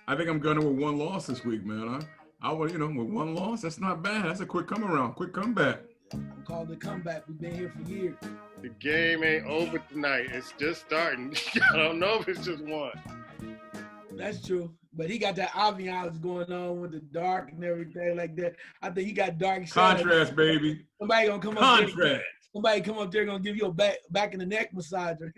I think I'm going with one loss this week, man. I would, with one loss, that's not bad. That's a quick come around, quick comeback. I'm calling it comeback. We've been here for years. The game ain't over tonight. It's just starting. I don't know if it's just one. That's true. But he got that ambiance going on with the dark and everything like that. I think he got dark shadows. Contrast, baby. Somebody gonna come up there. Somebody come up there gonna give you a back in the neck massager.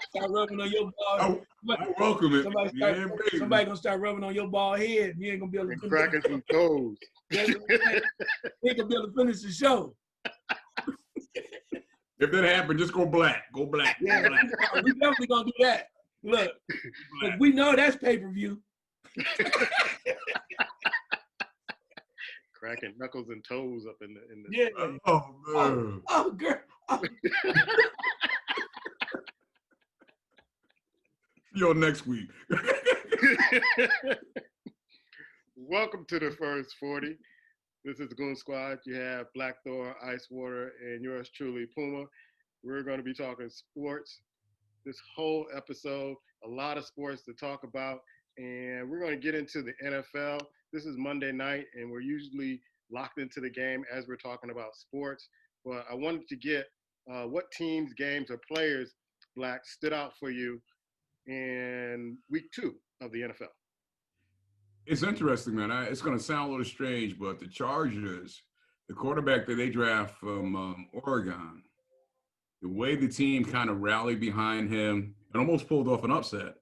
Start rubbing on your ball. I welcome it. Somebody gonna start rubbing on your bald head. And you ain't gonna be able to cracking some toes. You ain't gonna be able to finish the show. If that happened, just go black. Go black. Yeah, go black. We definitely gonna do that. Look, we know that's pay-per-view. Cracking knuckles and toes up in the. Yeah. Oh man. Oh girl. Oh. Yo, next week. Welcome to the first 40. This is the Goon Squad. You have Black Thor, Ice Water, and yours truly, Puma. We're going to be talking sports this whole episode. A lot of sports to talk about, and we're going to get into the NFL. This is Monday night, and we're usually locked into the game as we're talking about sports. But I wanted to get what teams, games, or players, Black, stood out for you in week 2 of the NFL. It's interesting, man. It's going to sound a little strange, but the Chargers, the quarterback that they draft from Oregon, the way the team kind of rallied behind him and almost pulled off an upset,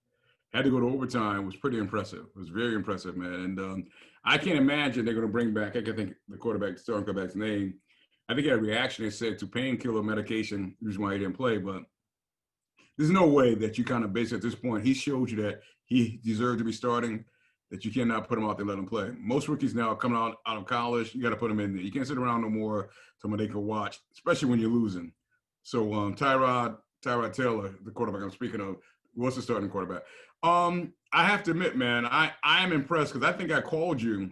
had to go to overtime, was pretty impressive. It was very impressive, man. And I can't imagine they're going to bring back, I can think the starting quarterback's name. I think he had a reaction. They said to painkiller medication, the reason why he didn't play. But there's no way that you kind of base at this point. He showed you that he deserved to be starting, that you cannot put him out there and let him play. Most rookies now coming out of college, you got to put them in there. You can't sit around no more till they can watch, especially when you're losing. So Tyrod Taylor, the quarterback I'm speaking of, was the starting quarterback. I have to admit, man, I am impressed because I think I called you.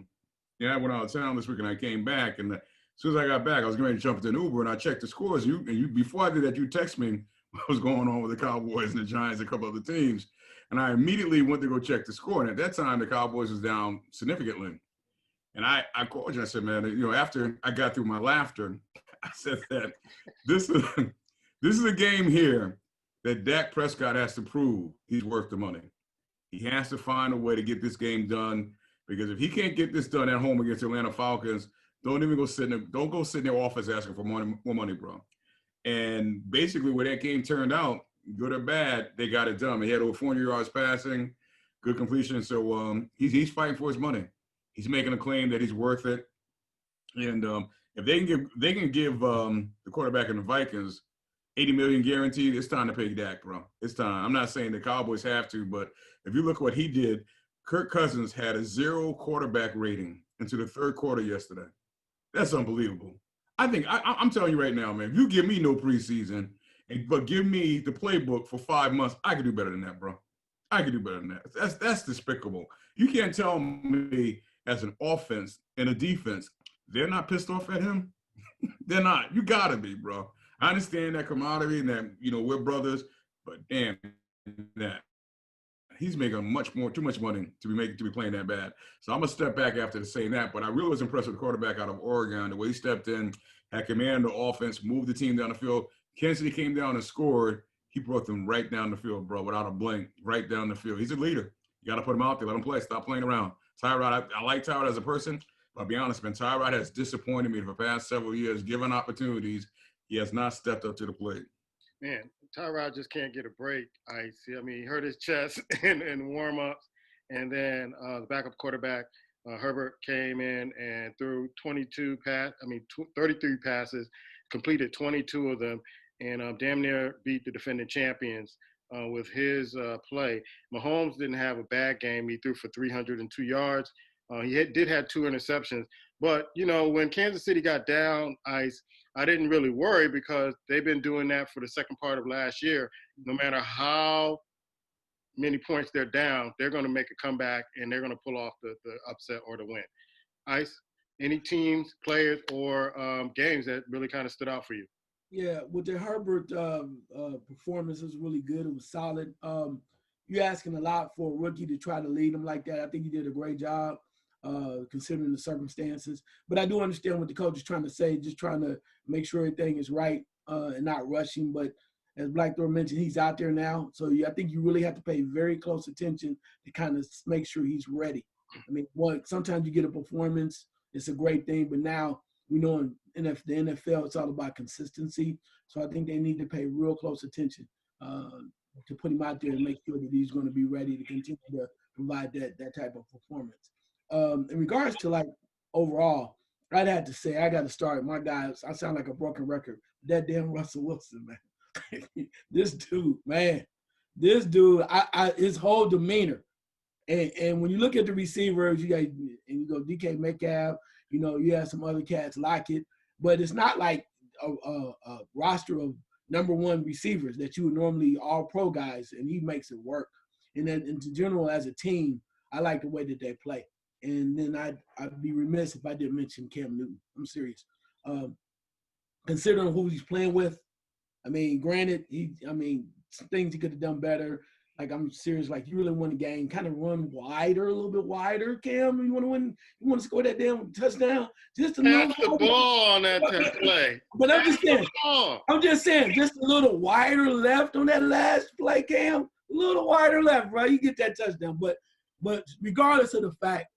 Yeah, I went out of town this week and I came back, and as soon as I got back, I was going to jump into an Uber and I checked the scores. You before I did that, you text me what was going on with the Cowboys and the Giants and a couple other teams. And I immediately went to go check the score. And at that time, the Cowboys was down significantly. And I called you. I said, man, after I got through my laughter, I said that this is a game here that Dak Prescott has to prove he's worth the money. He has to find a way to get this game done, because if he can't get this done at home against the Atlanta Falcons, don't go sit in their office asking for more money, bro. And basically, where that game turned out, good or bad, they got it done. He had over 400 yards passing, good completion. So he's fighting for his money. He's making a claim that he's worth it. And if they can give the quarterback in the Vikings $80 million guaranteed, it's time to pay Dak, bro. It's time. I'm not saying the Cowboys have to, but if you look at what he did, Kirk Cousins had a 0 quarterback rating into the third quarter yesterday. That's unbelievable. I think I'm telling you right now, man, if you give me no preseason, but give me the playbook for 5 months, I could do better than that, bro. I could do better than that. That's despicable. You can't tell me as an offense and a defense, they're not pissed off at him. They're not. You gotta be, bro. I understand that camaraderie and that, we're brothers, but damn that. He's making too much money to be playing that bad. So I'm gonna step back after saying that. But I really was impressed with the quarterback out of Oregon, the way he stepped in, had command of the offense, moved the team down the field. Kansas City came down and scored. He brought them right down the field, bro, without a blink, right down the field. He's a leader. You got to put him out there, let him play, stop playing around. Tyrod, I like Tyrod as a person, but I'll be honest, man, Tyrod has disappointed me for the past several years. Given opportunities, he has not stepped up to the plate. Man, Tyrod just can't get a break, Ice. I mean, he hurt his chest in warm-ups, and then the backup quarterback, Herbert, came in and threw 33 passes, completed 22 of them, and damn near beat the defending champions with his play. Mahomes didn't have a bad game. He threw for 302 yards. He did have 2 interceptions. But, when Kansas City got down, Ice, I didn't really worry because they've been doing that for the second part of last year. No matter how many points they're down, they're going to make a comeback and they're going to pull off the upset or the win. Ice, any teams, players, or games that really kind of stood out for you? Yeah, with the Herbert performance, it was really good. It was solid. you're asking a lot for a rookie to try to lead them like that. I think he did a great job considering the circumstances. But I do understand what the coach is trying to say, just trying to make sure everything is right and not rushing. But as Black Thor mentioned, he's out there now. So I think you really have to pay very close attention to kind of make sure he's ready. I mean, sometimes you get a performance, it's a great thing, but now we know in the NFL, it's all about consistency. So I think they need to pay real close attention to put him out there and make sure that he's going to be ready to continue to provide that type of performance. In regards to like overall, I'd have to say I got to start. My guys, I sound like a broken record. That damn Russell Wilson, man. This dude, his whole demeanor. And when you look at the receivers, you go DK Metcalf, you have some other cats like it, but it's not like a roster of number one receivers that you would normally all pro guys, and he makes it work. And then in general, as a team, I like the way that they play. And then I'd be remiss if I didn't mention Cam Newton. I'm serious. Considering who he's playing with, I mean, granted, some things he could have done better. Like, I'm serious. Like, you really want a game, kind of run wider, a little bit wider, Cam. You want to win. You want to score that damn touchdown. Just a little. Pass the ball on that play. But I'm just saying, just a little wider left on that last play, Cam. A little wider left, right? You get that touchdown. But regardless of the fact,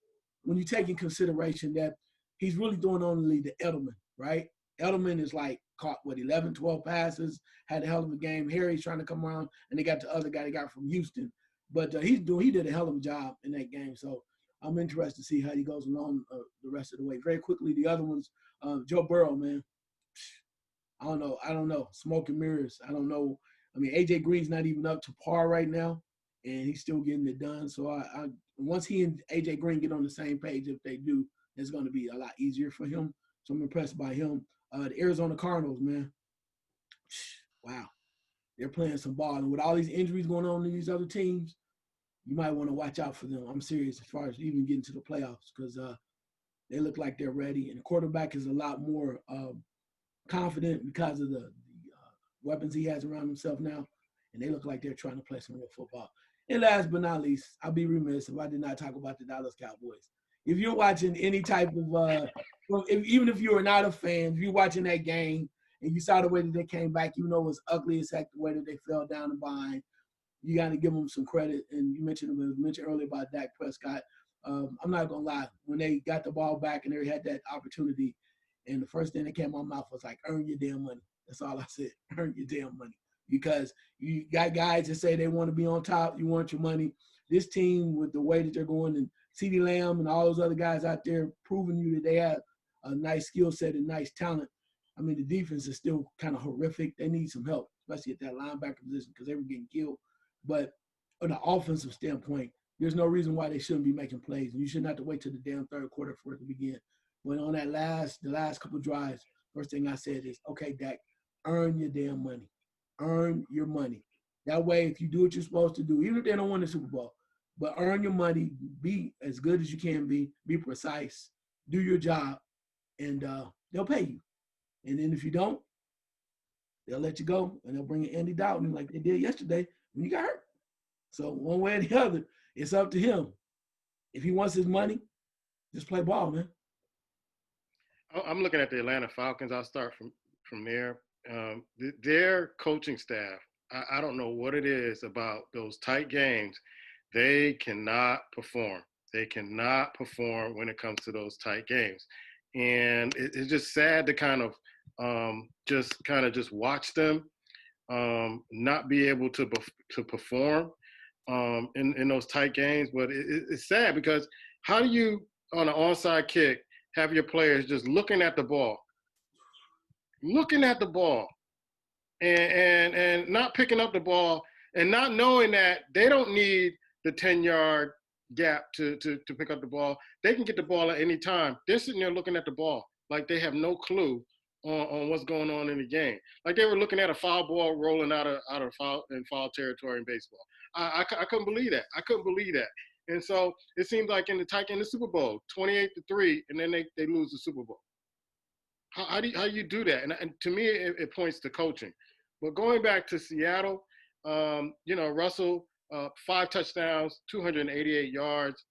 when you take in consideration that he's really doing only the Edelman, right? Edelman is like caught, 11, 12 passes, had a hell of a game. Harry's trying to come around, and they got the other guy they got from Houston. But he did a hell of a job in that game. So I'm interested to see how he goes along the rest of the way. Very quickly, the other ones, Joe Burrow, man. I don't know. Smoke and mirrors. I don't know. I mean, A.J. Green's not even up to par right now, and he's still getting it done. So once he and A.J. Green get on the same page, if they do, it's going to be a lot easier for him. So I'm impressed by him. The Arizona Cardinals, man. Wow. They're playing some ball. And with all these injuries going on in these other teams, you might want to watch out for them. I'm serious as far as even getting to the playoffs because they look like they're ready. And the quarterback is a lot more confident because of the weapons he has around himself now. And they look like they're trying to play some real football. And last but not least, I'll be remiss if I did not talk about the Dallas Cowboys. If you're watching any type of even if you're not a fan, if you're watching that game and you saw the way that they came back, you know it was ugly as heck the way that they fell down the bind. You got to give them some credit. And you mentioned earlier about Dak Prescott. I'm not going to lie. When they got the ball back and they had that opportunity, and the first thing that came out of my mouth was like, earn your damn money. That's all I said. Earn your damn money. Because you got guys that say they want to be on top. You want your money. This team, with the way that they're going, and CeeDee Lamb and all those other guys out there proving you that they have a nice skill set and nice talent. I mean, the defense is still kind of horrific. They need some help, especially at that linebacker position because they were getting killed. But on the offensive standpoint, there's no reason why they shouldn't be making plays. And you shouldn't have to wait till the damn third quarter for it to begin. But on that the last couple of drives, first thing I said is, okay, Dak, earn your damn money. Earn your money. That way, if you do what you're supposed to do, even if they don't win the Super Bowl, but earn your money, be as good as you can be precise, do your job, and they'll pay you. And then if you don't, they'll let you go, and they'll bring in Andy Dalton like they did yesterday when you got hurt. So one way or the other, it's up to him. If he wants his money, just play ball, man. I'm looking at the Atlanta Falcons. I'll start from there. Their coaching staff, I don't know what it is about those tight games. They cannot perform. They cannot perform when it comes to those tight games. And it's just sad to kind of just watch them not be able to perform in those tight games. But it's sad because how do you, on an onside kick, have your players just looking at the ball and not picking up the ball and not knowing that they don't need the 10-yard gap to pick up the ball. They can get the ball at any time. They're sitting there looking at the ball like they have no clue on what's going on in the game. Like they were looking at a foul ball rolling out of foul territory in baseball. I couldn't believe that. I couldn't believe that. And so it seems like in the Super Bowl, 28-3, and then they lose the Super Bowl. How do you do that? And to me, it points to coaching. But going back to Seattle, Russell 5 touchdowns, 288 yards,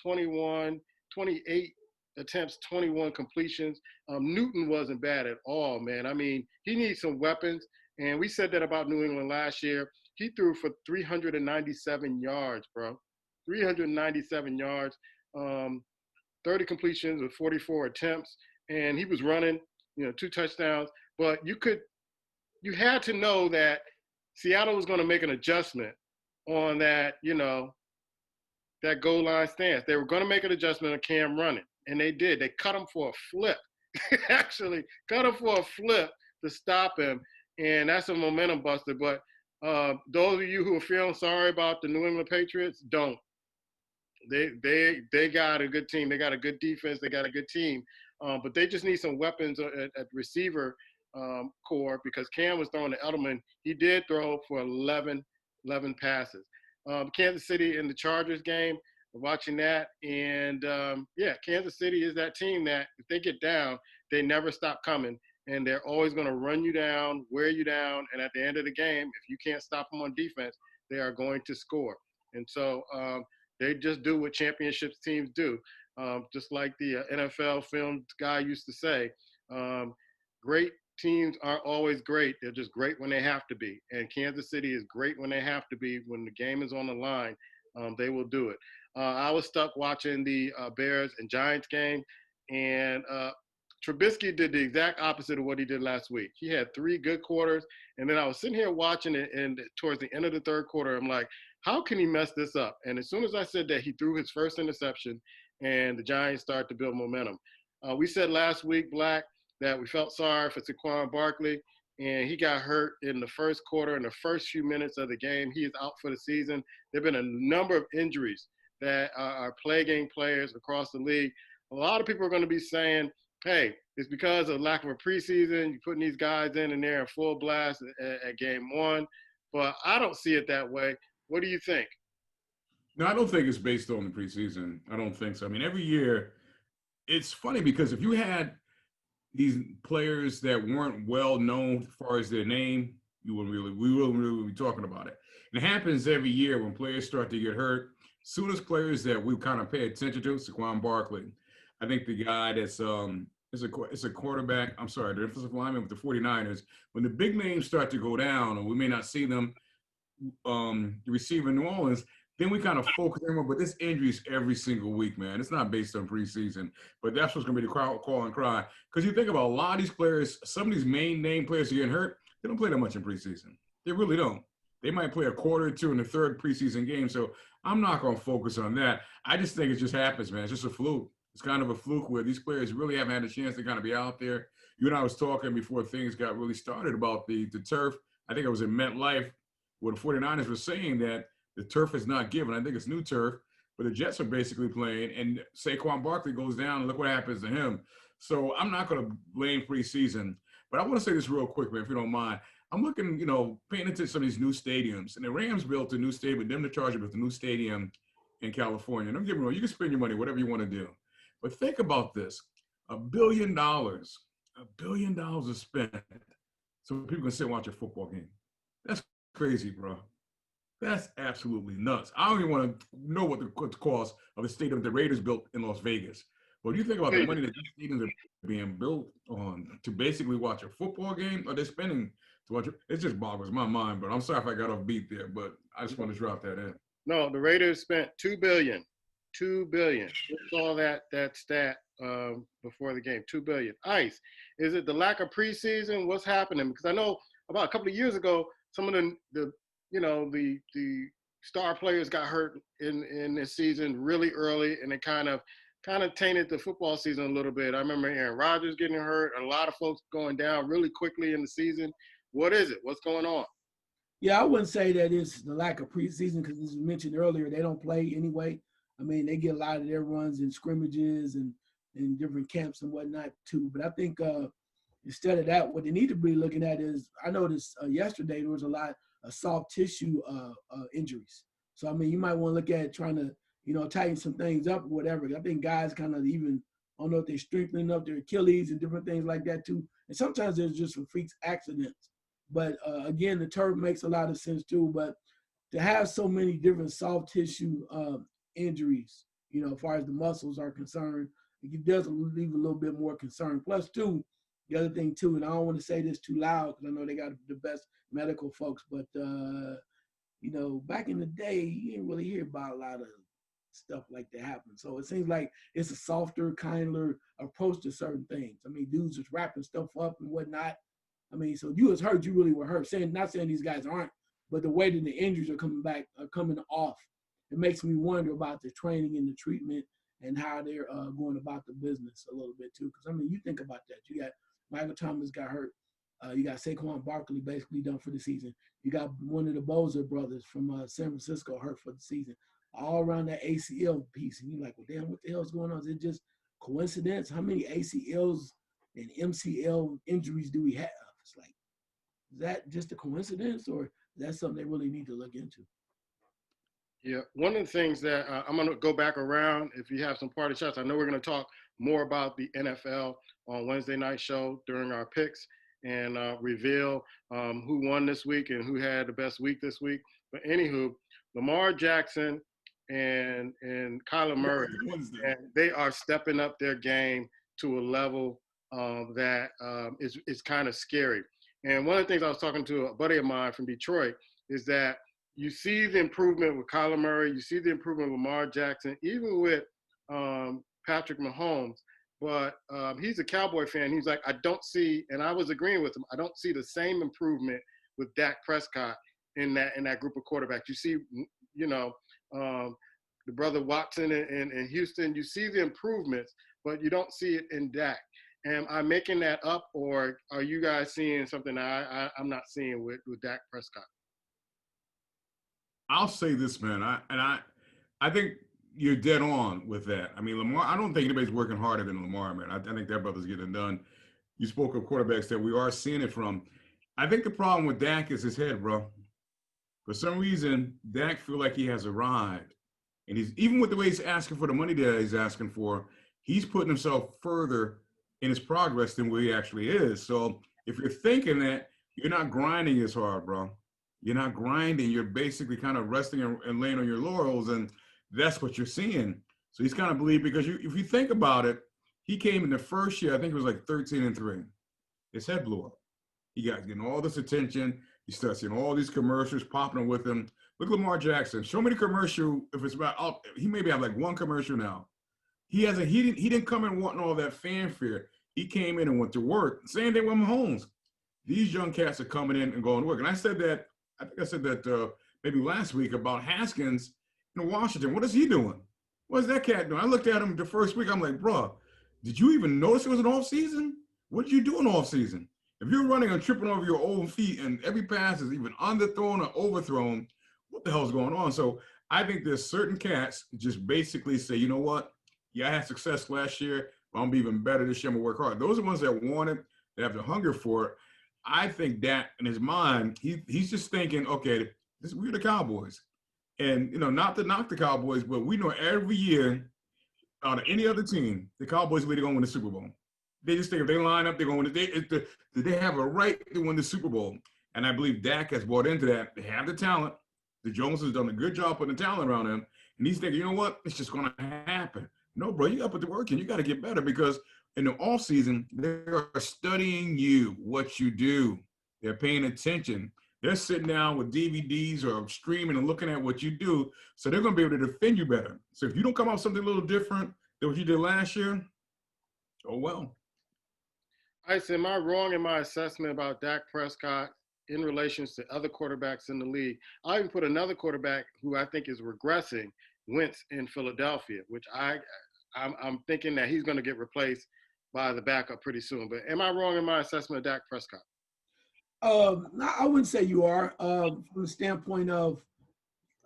28 attempts, 21 completions. Newton wasn't bad at all, man. I mean, he needs some weapons. And we said that about New England last year. He threw for 397 yards, bro. 397 yards, 30 completions with 44 attempts. And he was running, 2 touchdowns. But you had to know that Seattle was going to make an adjustment on that, that goal line stance. They were going to make an adjustment on Cam running, and they did. They cut him for a flip. Actually, cut him for a flip to stop him, and that's a momentum buster. But those of you who are feeling sorry about the New England Patriots, don't. They got a good team. They got a good defense. They got a good team. But they just need some weapons at receiver core, because Cam was throwing to Edelman. He did throw for 11 passes. Kansas City in the Chargers game, watching that. And, Kansas City is that team that if they get down, they never stop coming. And they're always going to run you down, wear you down. And at the end of the game, if you can't stop them on defense, they are going to score. And so they just do what championships teams do. Just like the NFL film guy used to say, great teams aren't always great. They're just great when they have to be. And Kansas City is great when they have to be. When the game is on the line, they will do it. I was stuck watching the Bears and Giants game, and Trubisky did the exact opposite of what he did last week. He had 3 good quarters, and then I was sitting here watching it, and towards the end of the third quarter, I'm like, how can he mess this up? And as soon as I said that, he threw his first interception, and the Giants started to build momentum. We said last week, Black, that we felt sorry for Saquon Barkley, and he got hurt in the first quarter, in the first few minutes of the game. He is out for the season. There have been a number of injuries that are plaguing players across the league. A lot of people are going to be saying, hey, it's because of lack of a preseason. You're putting these guys in there in full blast at game 1. But I don't see it that way. What do you think? No, I don't think it's based on the preseason. I don't think so. I mean, every year, it's funny because if you had these players that weren't well known as far as their name, we wouldn't really be talking about it. And it happens every year when players start to get hurt. Soon as players that we kind of pay attention to, Saquon Barkley, I think the guy that's it's a quarterback, the defensive lineman with the 49ers, when the big names start to go down, or we may not see them, the receiver in New Orleans, then we kind of focus on, but this injuries every single week, man. It's not based on preseason, but that's what's going to be the call and cry. Because you think about a lot of these players, some of these main name players are getting hurt, they don't play that much in preseason. They really don't. They might play a quarter or two in the third preseason game, so I'm not going to focus on that. I just think it just happens, man. It's just a fluke. It's kind of a fluke where these players really haven't had a chance to kind of be out there. You and I was talking before things got really started about the turf. I think it was in MetLife where the 49ers were saying that the turf is not given. I think it's new turf, but the Jets are basically playing, and Saquon Barkley goes down, and look what happens to him. So I'm not going to blame preseason, but I want to say this real quick, man, if you don't mind. I'm looking, paying attention to some of these new stadiums, and the Rams built a new stadium, them the Chargers built a new stadium in California. And I'm giving you, you can spend your money, whatever you want to do. But think about this, $1 billion is spent so people can sit and watch a football game. That's crazy, bro. That's absolutely nuts. I don't even want to know what the cost of the stadium the Raiders built in Las Vegas. But you think about the money that these stadiums are being built on to basically watch a football game, or they're spending to watch it. It just boggles my mind. But I'm sorry if I got off beat there, but I just want to drop that in. No, the Raiders spent $2 billion. $2 billion. Just saw that stat before the game. $2 billion. Ice, is it the lack of preseason? What's happening? Because I know about a couple of years ago, some of the star players got hurt in this season really early, and it kind of tainted the football season a little bit. I remember Aaron Rodgers getting hurt, a lot of folks going down really quickly in the season. What is it? What's going on? Yeah, I wouldn't say that it's the lack of preseason because, as you mentioned earlier, they don't play anyway. I mean, they get a lot of their runs in scrimmages and in different camps and whatnot too. But I think instead of that, what they need to be looking at is, I noticed yesterday there was a lot of soft tissue injuries. So, I mean, you might want to look at trying to, tighten some things up or whatever. I think guys kind of even, I don't know if they're strengthening up their Achilles and different things like that too. And sometimes there's just some freaks accidents. But again, the turf makes a lot of sense too. But to have so many different soft tissue injuries, you know, as far as the muscles are concerned, it does leave a little bit more concern. Plus, too, the other thing too, and I don't want to say this too loud because I know they got the best medical folks, but you know, back in the day, you didn't really hear about a lot of stuff like that happen. So it seems like it's a softer, kinder approach to certain things. I mean, dudes just wrapping stuff up and whatnot. I mean, so you was hurt, you really were hurt. Not saying these guys aren't, but the way that the injuries are coming back, are coming off, it makes me wonder about the training and the treatment and how they're going about the business a little bit too. Because I mean, you think about that. You got Michael Thomas got hurt. You got Saquon Barkley basically done for the season. You got one of the Boza brothers from San Francisco hurt for the season. All around that ACL piece, and you're like, well, damn, what the hell's going on? Is it just coincidence? How many ACLs and MCL injuries do we have? It's like, is that just a coincidence, or is that something they really need to look into? Yeah, one of the things that I'm going to go back around, if you have some party shots, I know we're going to talk more about the NFL on Wednesday night show during our picks and reveal who won this week and who had the best week this week. But anywho, Lamar Jackson and Kyler Murray, and they are stepping up their game to a level that is kind of scary. And one of the things I was talking to a buddy of mine from Detroit is that you see the improvement with Kyler Murray, you see the improvement with Lamar Jackson, even with Patrick Mahomes. But he's a Cowboy fan. He's like, I don't see, and I was agreeing with him, I don't see the same improvement with Dak Prescott in that group of quarterbacks. You see, you know, the brother Watson in Houston, you see the improvements, but you don't see it in Dak. Am I making that up, or are you guys seeing something I'm not seeing with Dak Prescott? I'll say this, man. I think you're dead on with that. I mean, Lamar, I don't think anybody's working harder than Lamar, man. I think that brother's getting done. You spoke of quarterbacks that we are seeing it from. I think the problem with Dak is his head, bro. For some reason, Dak feel like he has arrived. And he's, even with the way he's asking for the money that he's asking for, he's putting himself further in his progress than where he actually is. So if you're thinking that, you're not grinding as hard, bro. You're not grinding. You're basically kind of resting and laying on your laurels, and that's what you're seeing. So he's kind of believed, because if you think about it, he came in the first year, I think it was like 13-3. His head blew up. He got getting all this attention. He starts seeing all these commercials popping with him. Look at Lamar Jackson. Show me the commercial. If it's about, he maybe have like one commercial now. He didn't come in wanting all that fanfare. He came in and went to work. Same thing with Mahomes. These young cats are coming in and going to work. And I think I said that maybe last week about Haskins in Washington. What is he doing? What is that cat doing? I looked at him the first week. I'm like, bro, did you even notice it was an off season? What did you do in off season? If you're running and tripping over your own feet and every pass is even underthrown or overthrown, what the hell's going on? So I think there's certain cats just basically say, you know what? Yeah, I had success last year, but I'm gonna be even better this year. I'm gonna work hard. Those are the ones that want it, that have the hunger for it. I think that in his mind, he's just thinking, okay, we're the Cowboys. And, you know, not to knock the Cowboys, but we know every year out of any other team, the Cowboys really going to win the Super Bowl. They just think if they line up, they're going to win. They have a right to win the Super Bowl. And I believe Dak has bought into that. They have the talent. The Jones has done a good job putting the talent around him. And he's thinking, you know what? It's just going to happen. No, bro, you got to put the work in. You got to get better, because in the offseason, they're studying you, what you do. They're paying attention. They're sitting down with DVDs or streaming and looking at what you do. So they're going to be able to defend you better. So if you don't come out with something a little different than what you did last year, oh, well. Am I wrong in my assessment about Dak Prescott in relation to other quarterbacks in the league? I even put another quarterback who I think is regressing, Wentz, in Philadelphia, which I'm thinking that he's going to get replaced by the backup pretty soon. But am I wrong in my assessment of Dak Prescott? I wouldn't say you are. From the standpoint of,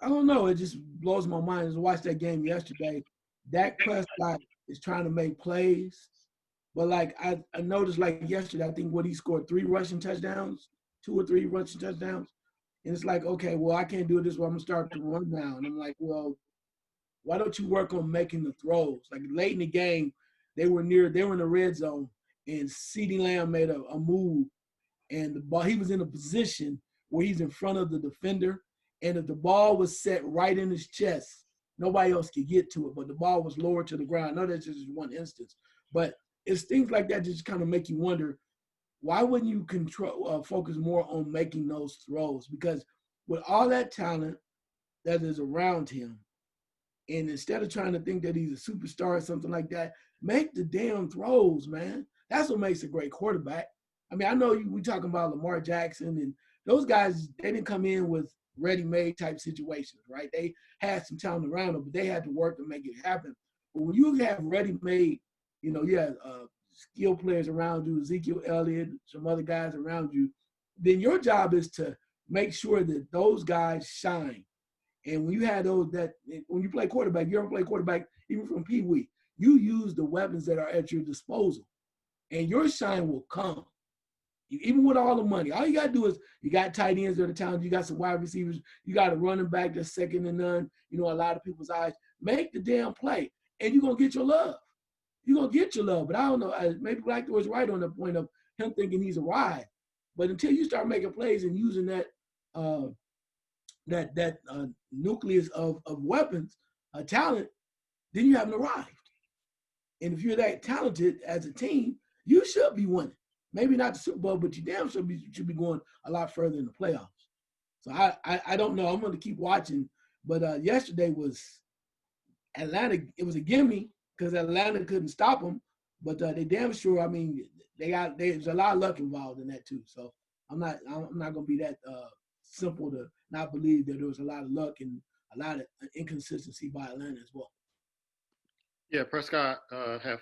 I don't know, it just blows my mind. I watched that game yesterday. Dak Prescott is trying to make plays, but like I noticed, like yesterday, I think he scored 3 rushing touchdowns, 2 or 3 rushing touchdowns, and it's like, okay, well, I can't do it this way. I'm gonna start to run now, and I'm like, well, why don't you work on making the throws? Like late in the game, they were in the red zone, and CeeDee Lamb made a move, and the ball, he was in a position where he's in front of the defender, And if the ball was set right in his chest, nobody else could get to it, but the ball was lowered to the ground. I know that's just one instance, but it's things like that just kind of make you wonder, why wouldn't you focus more on making those throws? Because with all that talent that is around him, and instead of trying to think that he's a superstar or something like that, make the damn throws, man. That's what makes a great quarterback. I mean, I know we talking about Lamar Jackson and those guys, they didn't come in with ready-made type situations, right? They had some talent around them, but they had to work to make it happen. But when you have ready-made, you have skill players around you, Ezekiel Elliott, some other guys around you, then your job is to make sure that those guys shine. And when you had when you play quarterback, you ever play quarterback, even from Pee Wee, you use the weapons that are at your disposal, and your shine will come. Even with all the money, all you got to do is you got tight ends that are talented, you got some wide receivers, you got a running back that's second to none, a lot of people's eyes. Make the damn play, and you're going to get your love. You're going to get your love. But I don't know, maybe Black was right on the point of him thinking he's arrived. But until you start making plays and using that nucleus of weapons, talent, then you haven't arrived. And if you're that talented as a team, you should be winning. Maybe not the Super Bowl, but you damn should be going a lot further in the playoffs. So I don't know. I'm going to keep watching. But yesterday was Atlanta. It was a gimme because Atlanta couldn't stop them. But they damn sure. I mean, there's a lot of luck involved in that too. So I'm not going to be that simple to not believe that there was a lot of luck and a lot of inconsistency by Atlanta as well. Yeah, Prescott had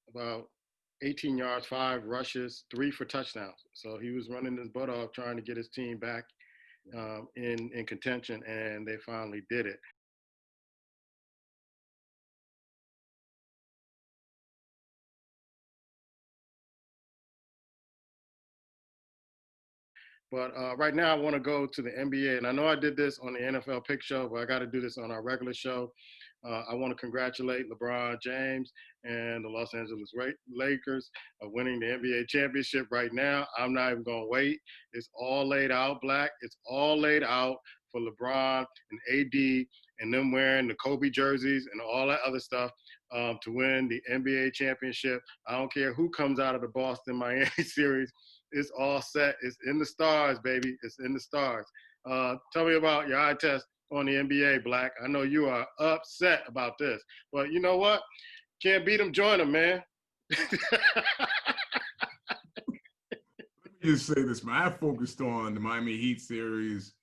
about 18 yards, 5 rushes, 3 for touchdowns. So he was running his butt off trying to get his team back in contention, and they finally did it. But right now, I want to go to the NBA. And I know I did this on the NFL Pick Show, but I got to do this on our regular show. I want to congratulate LeBron James and the Los Angeles Lakers of winning the NBA championship right now. I'm not even going to wait. It's all laid out, Black. It's all laid out for LeBron and AD and them wearing the Kobe jerseys and all that other stuff to win the NBA championship. I don't care who comes out of the Boston-Miami series. It's all set. It's in the stars, baby. It's in the stars. Tell me about your eye test on the NBA, Black. I know you are upset about this. But you know what? Can't beat them, join them, man. Let me just say this, man. I focused on the Miami Heat series.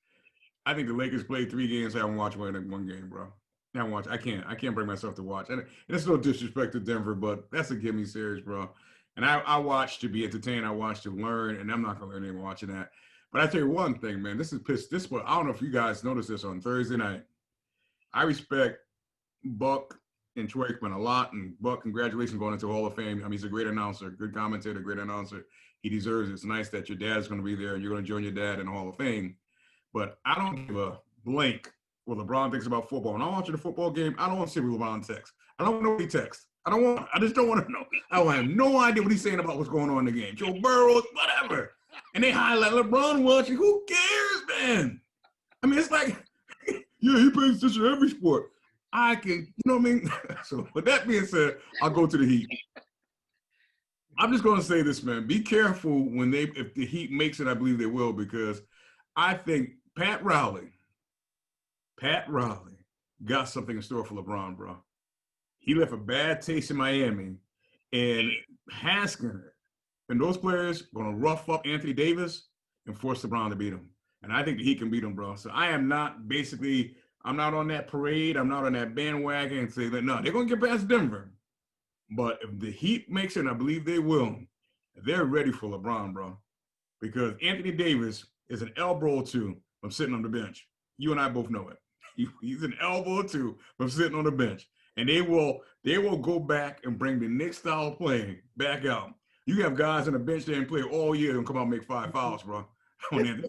I think the Lakers played 3 games. I haven't watched one game, bro. I haven't watched. I can't bring myself to watch. And it's no disrespect to Denver, but that's a gimme series, bro. And I watch to be entertained. I watch to learn, and I'm not gonna learn anything watching that. But I tell you one thing, man. This is what I don't know if you guys noticed this on Thursday night. I respect Buck and Troy Aikman a lot, and Buck, congratulations going into Hall of Fame. I mean, he's a great announcer, good commentator, great announcer. He deserves it. It's nice that your dad's going to be there and you're going to join your dad in the Hall of Fame. But I don't give a blank what LeBron thinks about football. When I watch the football game, I don't want to see what LeBron texts. I don't know what he texts. I just don't want to know. I have no idea what he's saying about what's going on in the game. Joe Burrow, whatever. And they highlight LeBron watching. Who cares, man? I mean, it's like, yeah, he pays attention to every sport. I can, you know what I mean? So with that being said, I'll go to the Heat. I'm just going to say this, man. Be careful if the Heat makes it, I believe they will, because I think Pat Riley got something in store for LeBron, bro. He left a bad taste in Miami, and Haskins and those players are going to rough up Anthony Davis and force LeBron to beat him. And I think he can beat him, bro. So I'm not on that parade. I'm not on that bandwagon and say that, no, they're going to get past Denver. But if the Heat makes it, and I believe they will, they're ready for LeBron, bro. Because Anthony Davis is an elbow or two from sitting on the bench. You and I both know it. He's an elbow or two from sitting on the bench. And they will go back and bring the Knicks style of playing back out. You have guys on the bench there and play all year and come out and make 5 fouls, bro. They're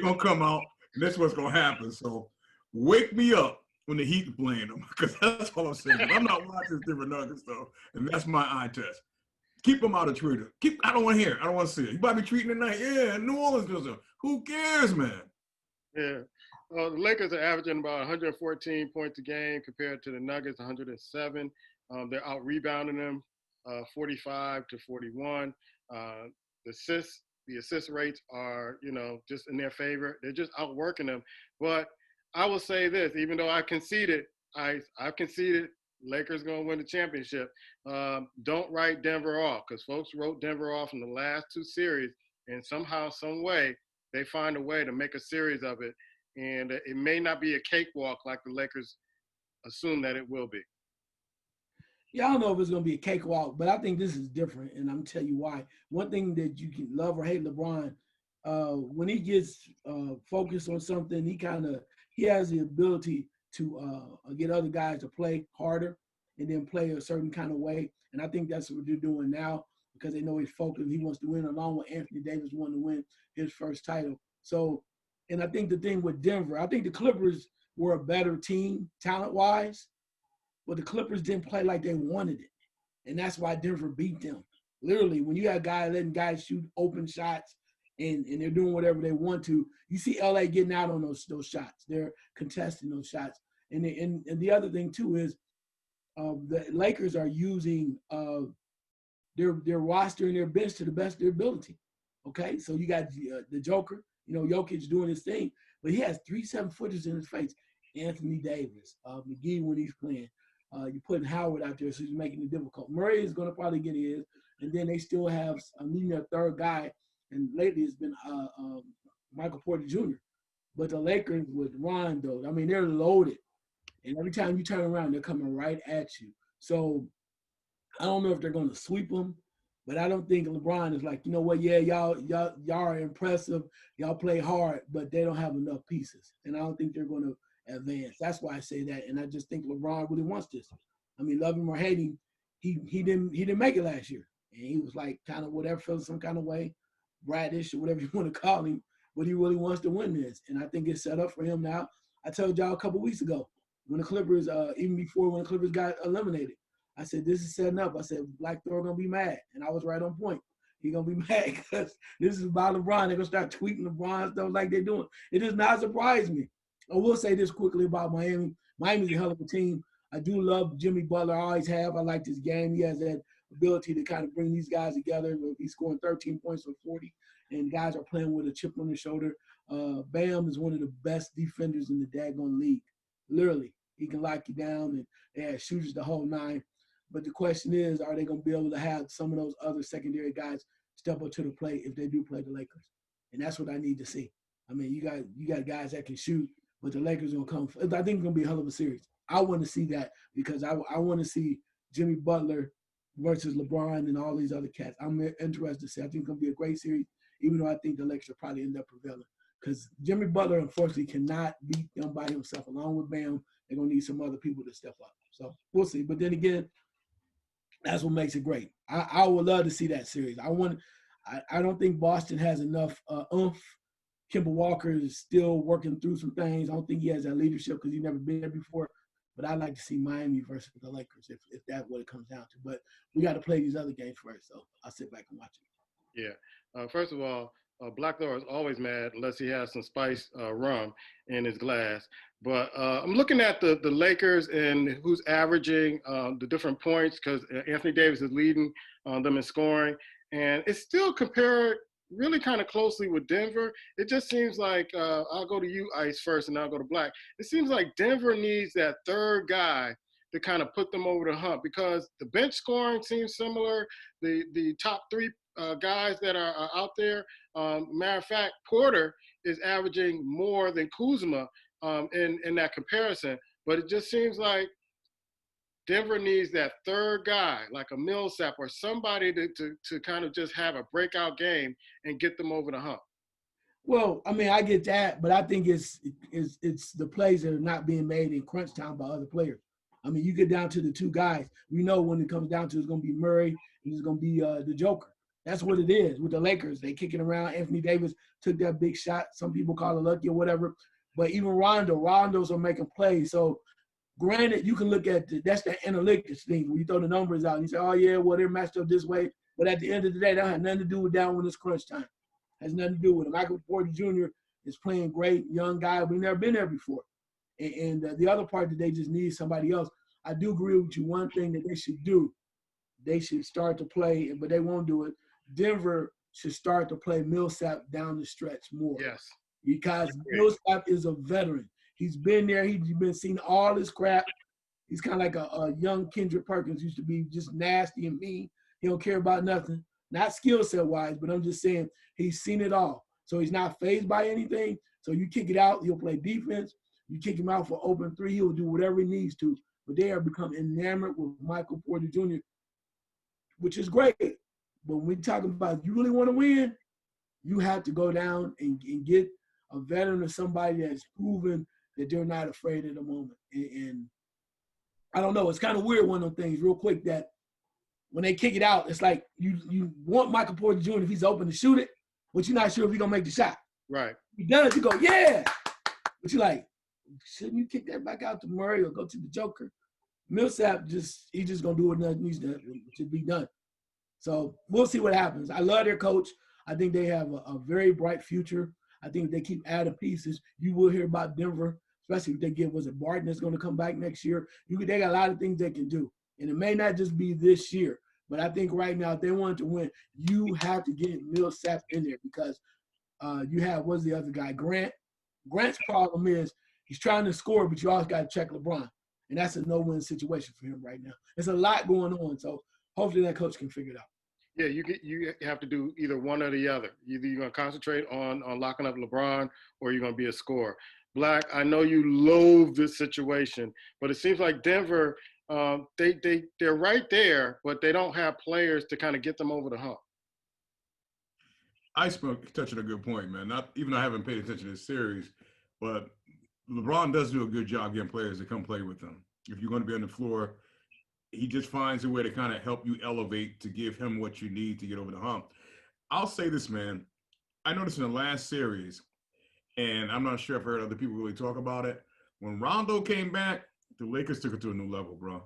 going to come out, and that's what's going to happen. So wake me up when the Heat playing them, because that's all I'm saying. I'm not watching this Denver Nuggets, though, and that's my eye test. Keep him out of Twitter. I don't want to hear it. I don't want to see it. You might be treating tonight. Yeah, New Orleans goes up. Who cares, man? Yeah. The Lakers are averaging about 114 points a game compared to the Nuggets, 107. They're out rebounding them, 45 to 41. The assist rates are, just in their favor. They're just outworking them. But I will say this, even though I conceded, I've conceded Lakers going to win the championship. Don't write Denver off, because folks wrote Denver off in the last two series, and somehow, some way, they find a way to make a series of it. And it may not be a cakewalk like the Lakers assume that it will be. Yeah, I don't know if it's going to be a cakewalk, but I think this is different, and I'm going to tell you why. One thing that you can love or hate LeBron, when he gets focused on something, he has the ability to get other guys to play harder and then play a certain kind of way. And I think that's what they're doing now because they know he's focused. He wants to win along with Anthony Davis wanting to win his first title. So, and I think the thing with Denver, I think the Clippers were a better team talent-wise, but the Clippers didn't play like they wanted it. And that's why Denver beat them. Literally, when you have guys letting guys shoot open shots and they're doing whatever they want to, you see LA getting out on those shots. They're contesting those shots. And the other thing, too, is the Lakers are using their roster and their bench to the best of their ability. Okay? So you got the Joker, Jokic doing his thing, but he has 3 7-footers in his face. Anthony Davis, McGee when he's playing. You're putting Howard out there, so he's making it difficult. Murray is going to probably get his, and then they still have needing a third guy, and lately it's been Michael Porter Jr. But the Lakers with Rondo, I mean, they're loaded, and every time you turn around, they're coming right at you. So I don't know if they're going to sweep them, but I don't think LeBron is like, you know what, yeah, y'all are impressive, y'all play hard, but they don't have enough pieces, and I don't think they're going to advance. That's why I say that, and I just think LeBron really wants this. I mean, love him or hate him, he didn't make it last year, and he was like kind of whatever, feeling some kind of way, bratish or whatever you want to call him, but he really wants to win this, and I think it's set up for him now. I told y'all a couple weeks ago when the Clippers, even before when the Clippers got eliminated, I said this is setting up. I said Black Thor gonna be mad, and I was right on point. He gonna be mad because this is about LeBron. They're gonna start tweeting LeBron stuff like they're doing. It does not surprise me. I will say this quickly about Miami. Miami's a hell of a team. I do love Jimmy Butler. I always have. I like this game. He has that ability to kind of bring these guys together. He's scoring 13 points for 40, and guys are playing with a chip on their shoulder. Bam is one of the best defenders in the daggone league. Literally, he can lock you down, and they have shooters the whole nine. But the question is, are they going to be able to have some of those other secondary guys step up to the plate if they do play the Lakers? And that's what I need to see. I mean, you got guys that can shoot, but the Lakers are going to come. I think it's going to be a hell of a series. I want to see that because I want to see Jimmy Butler versus LeBron and all these other cats. I'm interested to see. I think it's going to be a great series, even though I think the Lakers will probably end up prevailing. Because Jimmy Butler, unfortunately, cannot beat them by himself. Along with Bam, they're going to need some other people to step up. So we'll see. But then again, that's what makes it great. I would love to see that series. I don't think Boston has enough oomph. Kemba Walker is still working through some things. I don't think he has that leadership because he's never been there before. But I'd like to see Miami versus the Lakers if that's what it comes down to. But we got to play these other games first, so I'll sit back and watch it. Yeah. First of all, Black Thor is always mad unless he has some spiced rum in his glass. But I'm looking at the Lakers and who's averaging the different points because Anthony Davis is leading them in scoring. And it's still compared really kind of closely with Denver. It just seems like I'll go to you, Ice, first, and I'll go to Black. It seems like Denver needs that third guy to kind of put them over the hump because the bench scoring seems similar. The top three guys that are out there, matter of fact, Porter is averaging more than Kuzma in that comparison. But it just seems like Denver needs that third guy, like a Millsap or somebody to kind of just have a breakout game and get them over the hump. Well, I mean, I get that, but I think it's the plays that are not being made in crunch time by other players. I mean, you get down to the two guys. We know when it comes down to it's going to be Murray and it's going to be the Joker. That's what it is with the Lakers. They kicking around. Anthony Davis took that big shot. Some people call it lucky or whatever. But even Rondos are making plays. So, granted, you can look at that's the analytics thing where you throw the numbers out and you say, oh, yeah, well, they're matched up this way. But at the end of the day, that had nothing to do with down when it's crunch time. Has nothing to do with it. Michael Porter Jr. is playing great, young guy. We've never been there before. And the other part that they just need somebody else. I do agree with you. One thing that they should do, they should start to play, but they won't do it. Denver should start to play Millsap down the stretch more. Yes. Because Millsap is a veteran. He's been there. He's been seeing all this crap. He's kind of like a young Kendrick Perkins, used to be just nasty and mean. He don't care about nothing. Not skill set wise, but I'm just saying he's seen it all. So he's not fazed by anything. So you kick it out, he'll play defense. You kick him out for open three, he'll do whatever he needs to. But they have become enamored with Michael Porter Jr., which is great. But when we talk about you really want to win, you have to go down and get a veteran or somebody that's proven that they're not afraid at the moment. And I don't know, it's kind of weird, one of those things real quick, that when they kick it out, it's like you want Michael Porter Jr., if he's open, to shoot it, but you're not sure if he's going to make the shot. Right. If he does, you go, yeah. But you're like, shouldn't you kick that back out to Murray or go to the Joker? Millsap, he's just going to do what needs to be done. So we'll see what happens. I love their coach. I think they have a very bright future. I think if they keep adding pieces, you will hear about Denver, especially if they get, was it Barton that's going to come back next year? They got a lot of things they can do. And it may not just be this year, but I think right now, if they want to win, you have to get Millsap in there because you have, what's the other guy, Grant? Grant's problem is he's trying to score, but you always got to check LeBron. And that's a no-win situation for him right now. There's a lot going on, so hopefully that coach can figure it out. Yeah, you have to do either one or the other. Either you're going to concentrate on locking up LeBron or you're going to be a scorer. Black, I know you loathe this situation, but it seems like Denver, they're right there, but they don't have players to kind of get them over the hump. I spoke touching a good point, man. Not even though I haven't paid attention to this series, but LeBron does do a good job getting players to come play with him. If you're going to be on the floor, he just finds a way to kind of help you elevate, to give him what you need to get over the hump. I'll say this, man. I noticed in the last series, and I'm not sure if I've heard other people really talk about it, when Rondo came back, the Lakers took it to a new level, bro.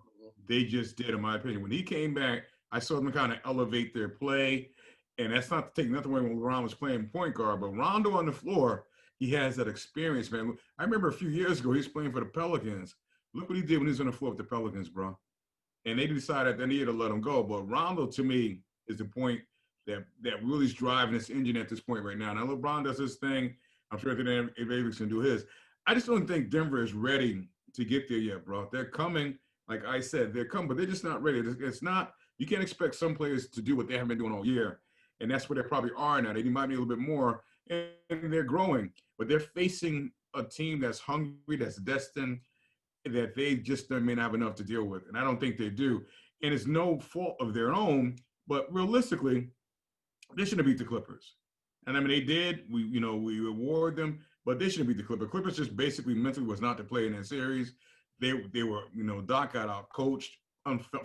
They just did, in my opinion. When he came back, I saw them kind of elevate their play. And that's not to take nothing away when LeBron was playing point guard, but Rondo on the floor, he has that experience, man. I remember a few years ago, he was playing for the Pelicans. Look what he did when he was on the floor with the Pelicans, bro. And they decided that they needed to let him go. But Rondo, to me, is the point that really is driving this engine at this point right now. Now, LeBron does his thing. I'm sure that if Avery's can do his. I just don't think Denver is ready to get there yet, bro. They're coming, like I said, they're coming, but they're just not ready. It's not, you can't expect some players to do what they haven't been doing all year. And that's where they probably are now. They might be a little bit more, and they're growing. But they're facing a team that's hungry, that's destined, that they just may not have enough to deal with. And I don't think they do. And it's no fault of their own, but realistically, they shouldn't beat the Clippers. And I mean, they did. We reward them, but they shouldn't beat the Clippers. Clippers just basically mentally was not to play in that series. They were, Doc got out coached,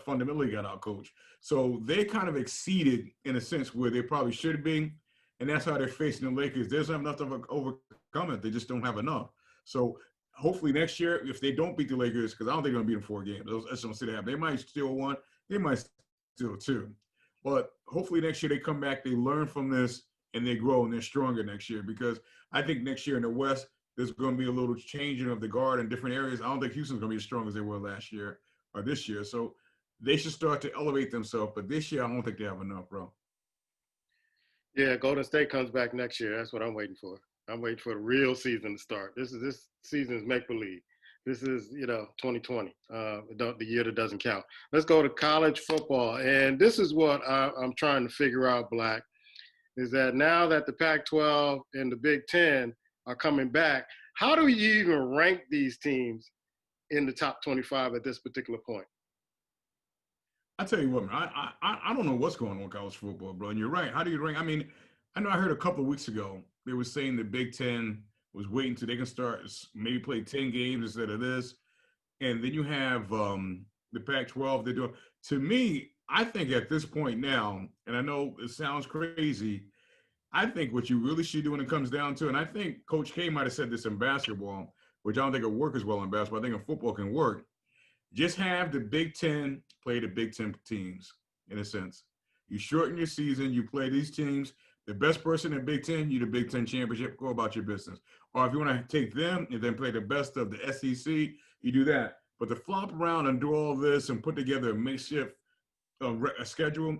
fundamentally got out coached. So they kind of exceeded in a sense where they probably should be. And that's how they're facing the Lakers. They don't have enough to overcome it. They just don't have enough. So hopefully next year, if they don't beat the Lakers, because I don't think they're going to beat them 4 games. I just don't see that happen. They might steal 1. They might steal 2. But hopefully next year they come back, they learn from this, and they grow, and they're stronger next year. Because I think next year in the West, there's going to be a little changing of the guard in different areas. I don't think Houston's going to be as strong as they were last year or this year. So they should start to elevate themselves. But this year, I don't think they have enough, bro. Yeah, Golden State comes back next year. That's what I'm waiting for. I'm waiting for the real season to start. This season is make-believe. This is, 2020, the year that doesn't count. Let's go to college football. And this is what I'm trying to figure out, Black, is that now that the Pac-12 and the Big Ten are coming back, how do you even rank these teams in the top 25 at this particular point? I tell you what, man, I don't know what's going on with college football, bro. And you're right. How do you rank? I mean, I know I heard a couple of weeks ago they were saying the Big Ten was waiting till they can start, maybe play 10 games instead of this. And then you have the Pac-12. They're doing. To me, I think at this point now, and I know it sounds crazy, I think what you really should do when it comes down to, and I think Coach K might have said this in basketball, which I don't think it'll work as well in basketball. I think in football can work. Just have the Big Ten play the Big Ten teams, in a sense. You shorten your season. You play these teams. The best person in Big Ten, you the Big Ten championship. Go about your business. Or if you want to take them and then play the best of the SEC, you do that. But to flop around and do all this and put together a makeshift a schedule,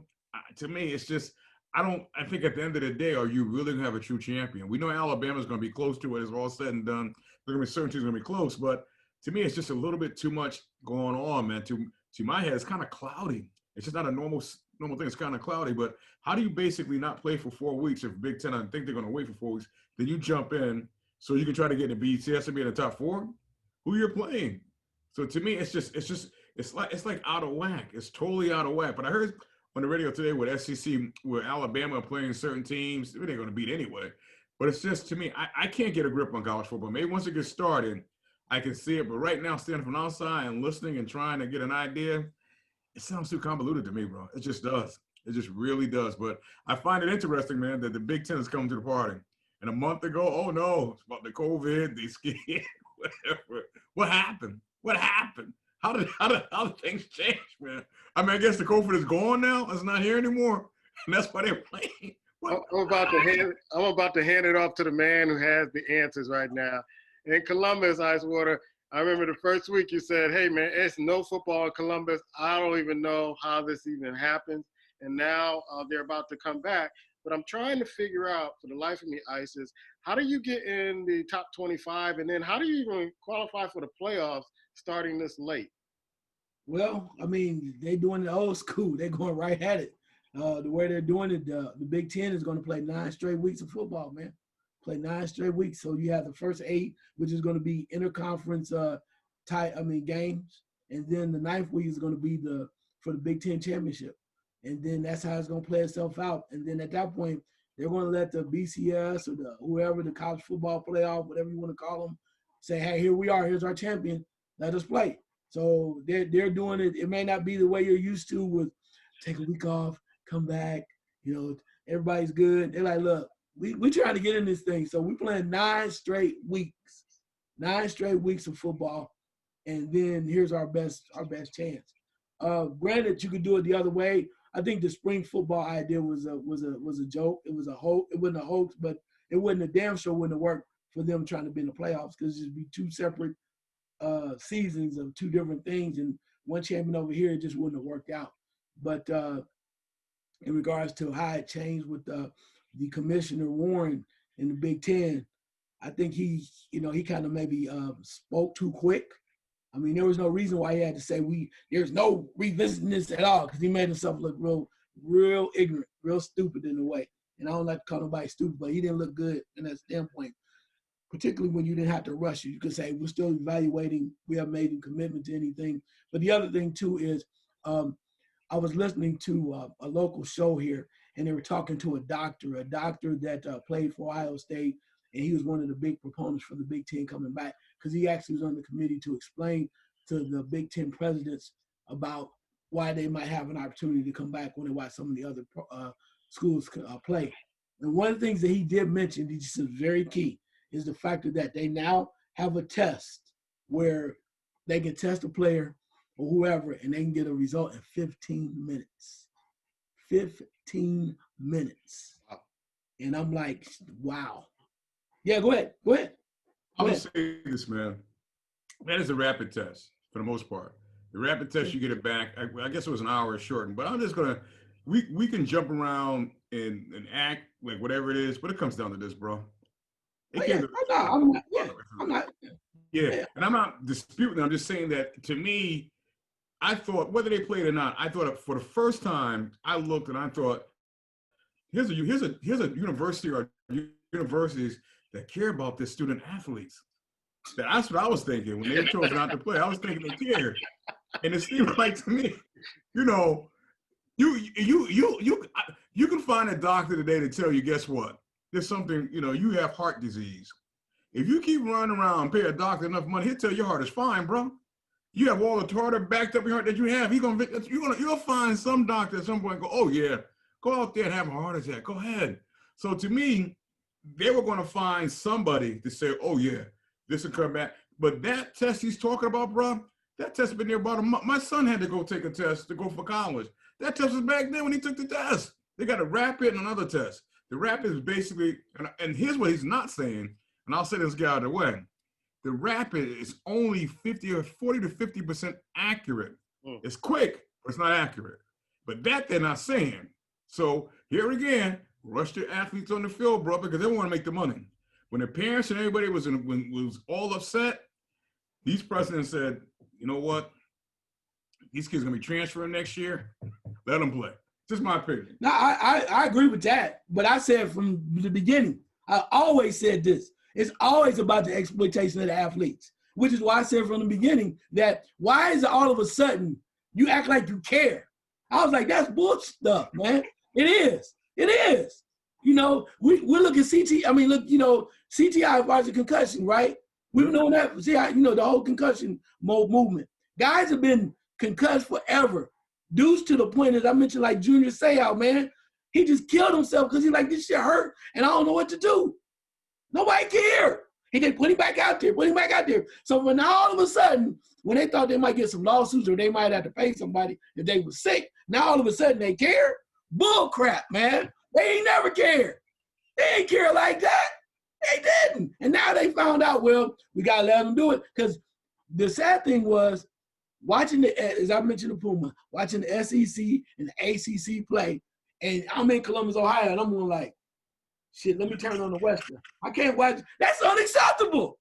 to me, it's just I think at the end of the day, are you really gonna have a true champion? We know Alabama's gonna be close to it. It's all said and done. There's gonna be certain teams gonna be close, but to me, it's just a little bit too much going on, man. To my head, it's kind of cloudy. It's just not a normal thing. It's kind of cloudy. But how do you basically not play for 4 weeks if Big Ten? I think they're gonna wait for 4 weeks. Then you jump in so you can try to get in the BCS and be in the top 4. Who you're playing? So to me, it's like out of whack. It's totally out of whack. But I heard on the radio today with SEC, where Alabama are playing certain teams, they ain't going to beat anyway. But it's just, to me, I can't get a grip on college football. Maybe once it gets started, I can see it. But right now, standing from outside and listening and trying to get an idea, it sounds too convoluted to me, bro. It just does. It just really does. But I find it interesting, man, that the Big Ten is coming to the party. And a month ago, oh, no, it's about the COVID, they scared, whatever. What happened? What happened? How did things change, man? I mean, I guess the COVID is gone now. It's not here anymore, and that's why they're playing. I'm about to hand it off to the man who has the answers right now. In Columbus, Icewater, I remember the first week you said, "Hey, man, it's no football in Columbus. I don't even know how this even happens." And now they're about to come back. But I'm trying to figure out, for the life of me, Isis, how do you get in the top 25, and then how do you even qualify for the playoffs starting this late? Well, I mean, they doing the old school. They're going right at it. The way they're doing it, the Big Ten is going to play 9 straight weeks of football, man. Play 9 straight weeks. So you have the first 8, which is going to be interconference games, and then the 9th week is going to be for the Big Ten championship, and then that's how it's going to play itself out. And then at that point, they're going to let the BCS or whoever, the college football playoff, whatever you want to call them, say, "Hey, here we are. Here's our champion. Let us play." So they're doing it. It may not be the way you're used to with take a week off, come back, everybody's good. They're like, look, we trying to get in this thing. So we playing 9 straight weeks of football. And then here's our best chance. Granted, you could do it the other way. I think the spring football idea was a joke. It was a hoax. It wasn't a hoax, but it wouldn't have worked for them trying to be in the playoffs, because it'd be 2 separate seasons of 2 different things, and one champion over here, it just wouldn't have worked out. But in regards to how it changed with the Commissioner Warren in the Big Ten, I think he kind of maybe spoke too quick. I mean, there was no reason why he had to say there's no revisiting this at all, because he made himself look real ignorant, real stupid in a way. And I don't like to call nobody stupid, but he didn't look good in that standpoint, particularly when you didn't have to rush it. You could say, we're still evaluating, we haven't made a commitment to anything. But the other thing, too, is I was listening to a local show here, and they were talking to a doctor that played for Ohio State, and he was one of the big proponents for the Big Ten coming back, because he actually was on the committee to explain to the Big Ten presidents about why they might have an opportunity to come back when they watch some of the other schools play. And one of the things that he did mention, he just said very key, is the fact that they now have a test where they can test a player or whoever, and they can get a result in 15 minutes. 15 minutes. Wow. And I'm like, wow. Yeah, go ahead. I'm going to say this, man. That is a rapid test for the most part. The rapid test, you get it back. I guess it was an hour shortened, but I'm just going to, we can jump around and act like whatever it is, but it comes down to this, bro. I'm not. Yeah, and I'm not disputing. I'm just saying that, to me, I thought, whether they played or not, I thought for the first time I looked and I thought, here's a university or universities that care about their student athletes. That's what I was thinking when they chose not to play. I was thinking they cared, and it seemed like to me, you can find a doctor today to tell you, guess what? There's something, you have heart disease. If you keep running around and pay a doctor enough money, he'll tell you your heart is fine, bro. You have all the tartar backed up your heart that you have. You'll find some doctor at some point and go, oh yeah, go out there and have a heart attack. Go ahead. So to me, they were going to find somebody to say, oh yeah, this will come back. But that test he's talking about, bro, that test has been there about a month. My son had to go take a test to go for college. That test was back then when he took the test. They got a rapid and another test. The rapid is basically, and here's what he's not saying, and I'll say this guy out of the way. The rapid is only 50 or 40 to 50% accurate. It's quick, but it's not accurate. But that they're not saying. So here again, rush your athletes on the field, bro, because they want to make the money. When the parents and everybody was all upset, these presidents said, you know what? These kids are gonna be transferring next year. Let them play. Just my opinion. No, I agree with that. But I said from the beginning, I always said this. It's always about the exploitation of the athletes, which is why I said from the beginning that why is it all of a sudden you act like you care? I was like, that's bullshit stuff, man. It is. It is. You know, we look at CTI was a concussion, right? We've known that, the whole concussion movement. Guys have been concussed forever. Dudes to the point, as I mentioned, like Junior Seau, man, he just killed himself because he's like, this shit hurt, and I don't know what to do. Nobody cared. He did put him back out there. So when all of a sudden, when they thought they might get some lawsuits or they might have to pay somebody if they were sick, now all of a sudden they care? Bull crap, man. They ain't never cared. They ain't care like that. They didn't. And now they found out, well, we got to let them do it. Because the sad thing was, watching as I mentioned the Puma, watching the SEC and the ACC play, and I'm in Columbus, Ohio, and I'm going like, shit, let me turn on the Western. I can't watch. That's unacceptable.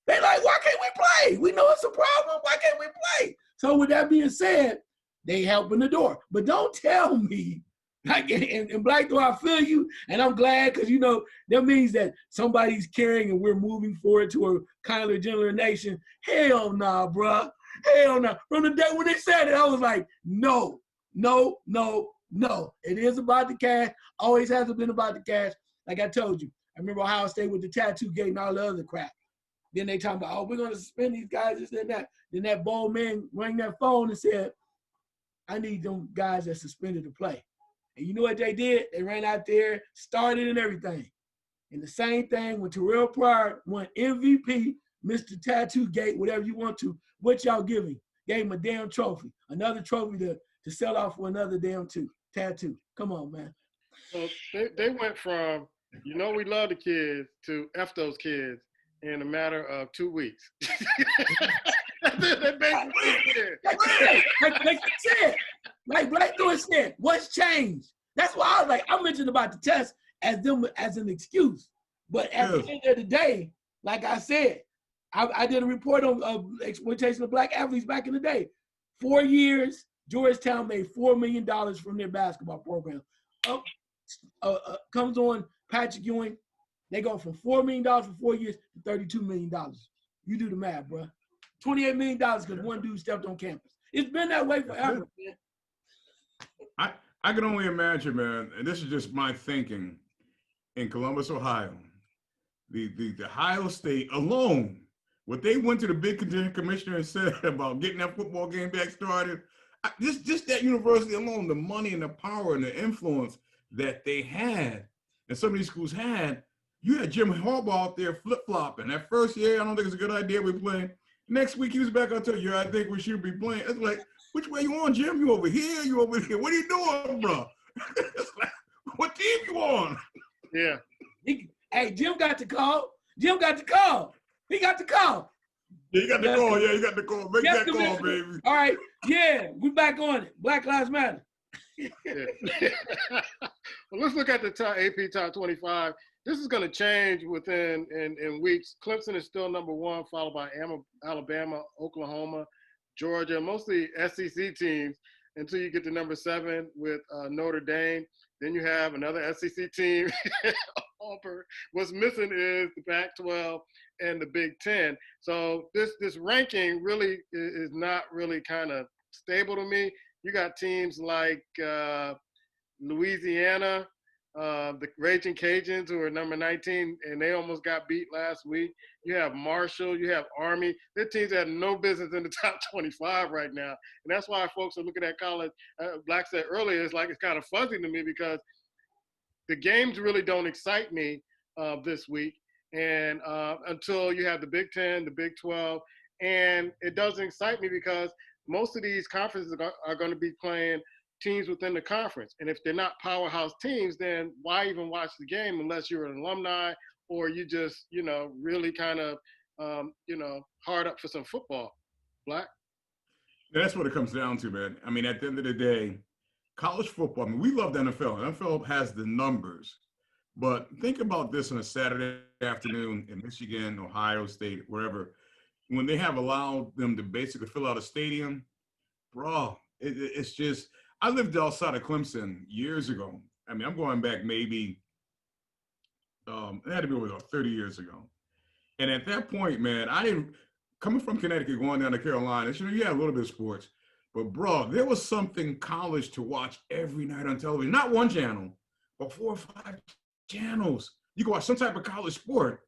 They like, why can't we play? We know it's a problem. Why can't we play? So with that being said, they help in the door. But don't tell me, like, and Black Thor, I feel you, and I'm glad because, that means that somebody's caring and we're moving forward to a kinder, gentler nation. Hell nah, bruh. Hell no. From the day when they said it, I was like, no. It is about the cash. Always has been about the cash. Like I told you, I remember Ohio State with the tattoo gate and all the other crap. Then they talking about, oh, we're going to suspend these guys, this and that. Then that bold man rang that phone and said, I need them guys that suspended to play. And you know what they did? They ran out there, started and everything. And the same thing when Terrell Pryor won MVP, Mr. Tattoo Gate, whatever you want to, what y'all give him? Gave him a damn trophy. Another trophy to sell off for another damn tattoo. Come on, man. So they went from, we love the kids to F those kids in a matter of 2 weeks. They basically did. Like you said, like Black Thor said, what's changed? That's why I was like, I mentioned about the test as an excuse. But at the end of the day, like I said, I did a report on exploitation of Black athletes back in the day. 4 years, Georgetown made $4 million from their basketball program. Comes on Patrick Ewing. They go from $4 million for 4 years to $32 million. You do the math, bro. $28 million because one dude stepped on campus. It's been that way forever, man. I can only imagine, man, and this is just my thinking, in Columbus, Ohio, the Ohio State alone, what they went to the big commissioner and said about getting that football game back started, just that university alone, the money and the power and the influence that they had, and some of these schools had, you had Jim Harbaugh out there flip-flopping. That first year, I don't think it's a good idea we're playing. Next week, he was back out there, I think we should be playing. It's like, which way you on, Jim? You over here? You over here? What are you doing, bro? It's like, what team you on? Yeah. Hey, Jim got the call. He got the call. Yeah, you got the call. Yeah, you got the call. Make that call, baby. All right. Yeah, we back on it. Black Lives Matter. Yeah. Well, let's look at the AP Top 25. This is going to change within in weeks. Clemson is still number one, followed by Alabama, Oklahoma, Georgia, mostly SEC teams until you get to number 7 with Notre Dame. Then you have another SEC team, Auburn. What's missing is the Pac-12 and the Big Ten. So this ranking really is not really kind of stable to me. You got teams like Louisiana, the Raging Cajuns, who are number 19, and they almost got beat last week. You have Marshall, you have Army. Their teams have no business in the top 25 right now. And that's why folks are looking at college. Black said earlier, it's kind of fuzzy to me because the games really don't excite me this week. And until you have the Big Ten, the Big 12, and it doesn't excite me because most of these conferences are going to be playing teams within the conference. And if they're not powerhouse teams, then why even watch the game unless you're an alumni or you just, really kind of, hard up for some football. Black? That's what it comes down to, man. I mean, at the end of the day, college football, I mean, we love the NFL. The NFL has the numbers. But think about this on a Saturday afternoon in Michigan, Ohio State, wherever, when they have allowed them to basically fill out a stadium, bro, it's just, I lived outside of Clemson years ago. I mean, I'm going back maybe, it had to be over 30 years ago. And at that point, man, coming from Connecticut, going down to Carolina, you had a little bit of sports. But, bro, there was something college to watch every night on television. Not one channel, but 4 or 5 channels. You can watch some type of college sport.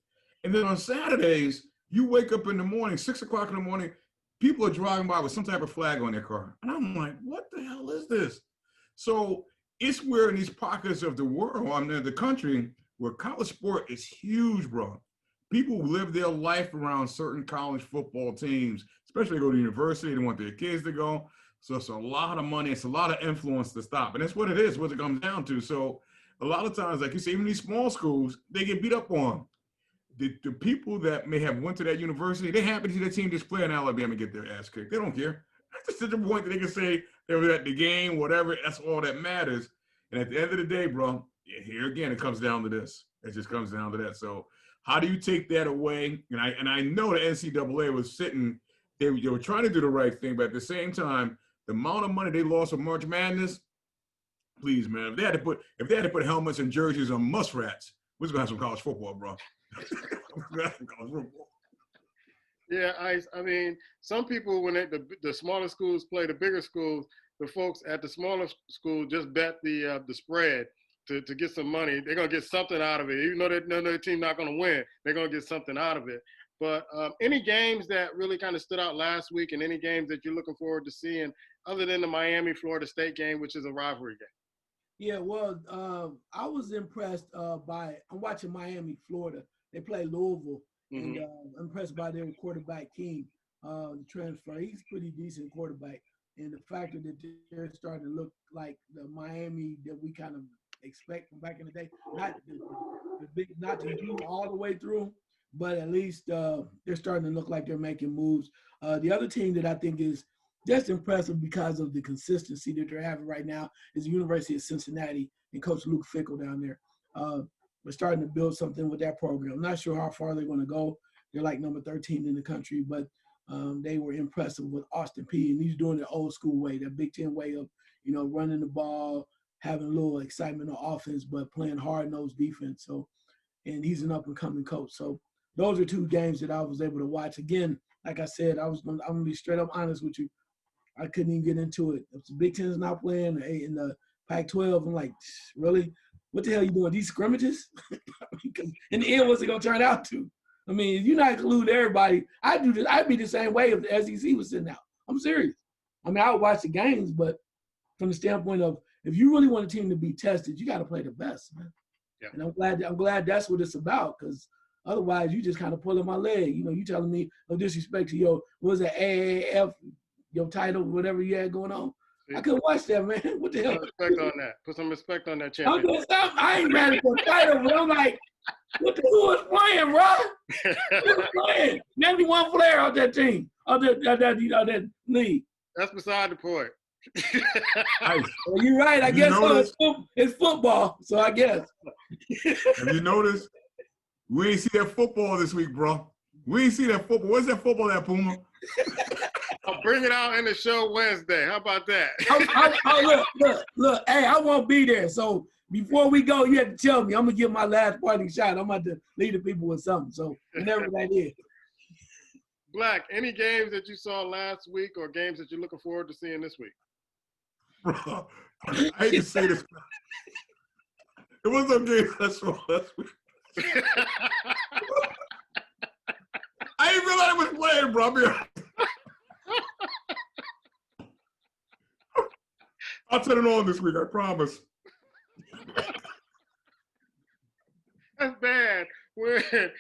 And then on Saturdays, you wake up in the morning, 6 o'clock in the morning, people are driving by with some type of flag on their car. And I'm like, what the hell is this? So it's where in these pockets of the world, I mean, the country, where college sport is huge, bro. People live their life around certain college football teams, especially they go to university, they want their kids to go. So it's a lot of money, it's a lot of influence to stop. And that's what it is, what it comes down to. So a lot of times, like you say, even these small schools, they get beat up on. The people that may have went to that university, they're happy to see their team just play in Alabama and get their ass kicked. They don't care. That's just to the point that they can say they were at the game, whatever, that's all that matters. And at the end of the day, bro, here again, it comes down to this. It just comes down to that. So how do you take that away? And I know the NCAA was sitting, they were trying to do the right thing, but at the same time, the amount of money they lost on March Madness, please, man, if they had to put helmets and jerseys on muskrats, we're gonna have some college football, bro. Yeah, I mean, some people, when the smaller schools play the bigger schools, the folks at the smaller school just bet the spread to get some money. They're gonna get something out of it, even though their team not gonna win. They're gonna get something out of it. But any games that really kind of stood out last week, and any games that you're looking forward to seeing, other than the Miami-Florida State game, which is a rivalry game? Yeah, well, I was impressed I'm watching Miami, Florida. They play Louisville, and I'm impressed by their quarterback King, the transfer. He's a pretty decent quarterback, and the fact that they're starting to look like the Miami that we kind of expect from back in the day. Not to do all the way through, but at least they're starting to look like they're making moves. The other team that I think is just impressive because of the consistency that they're having right now is the University of Cincinnati and Coach Luke Fickell down there. We're starting to build something with that program. I'm not sure how far they're going to go. They're like number 13 in the country, but they were impressive with Austin Peay, and he's doing the old school way, that Big Ten way of, running the ball, having a little excitement on offense, but playing hard-nosed defense. So, and he's an up-and-coming coach. So those are 2 games that I was able to watch. Again, like I said, I'm going to be straight up honest with you. I couldn't even get into it. If the Big Ten is not playing in the Pac-12, I'm like, really? What the hell are you doing? These scrimmages? In the end, what's it going to turn out to? I mean, you're not including everybody. I'd be the same way if the SEC was sitting out. I'm serious. I mean, I would watch the games, but from the standpoint of if you really want a team to be tested, you got to play the best, man. Yeah. And I'm glad that's what it's about, because otherwise you just kind of pulling my leg. You telling me no disrespect to your, what was that, AAF, your title, whatever you had going on. I couldn't watch that, man. What the hell? Put some respect on that champion. I ain't mad at the title, but I'm like, who was playing, bro? Who was playing? Name me one player on that team, on that league. That's beside the point. Well, you're right. I guess so. It's football, so I guess. Have you noticed? We ain't see that football this week, bro. We ain't see that football. What's that football, that Puma? I'll bring it out in the show Wednesday. How about that? Look. Hey, I won't be there. So before we go, you have to tell me. I'm going to give my last parting shot. I'm about to leave the people with something. So whenever that is. Black, any games that you saw last week or games that you're looking forward to seeing this week? Bro, I hate to say this. There was no games I saw last week. I didn't realize I was playing, bro. I'll turn it on this week, I promise. That's bad. We're in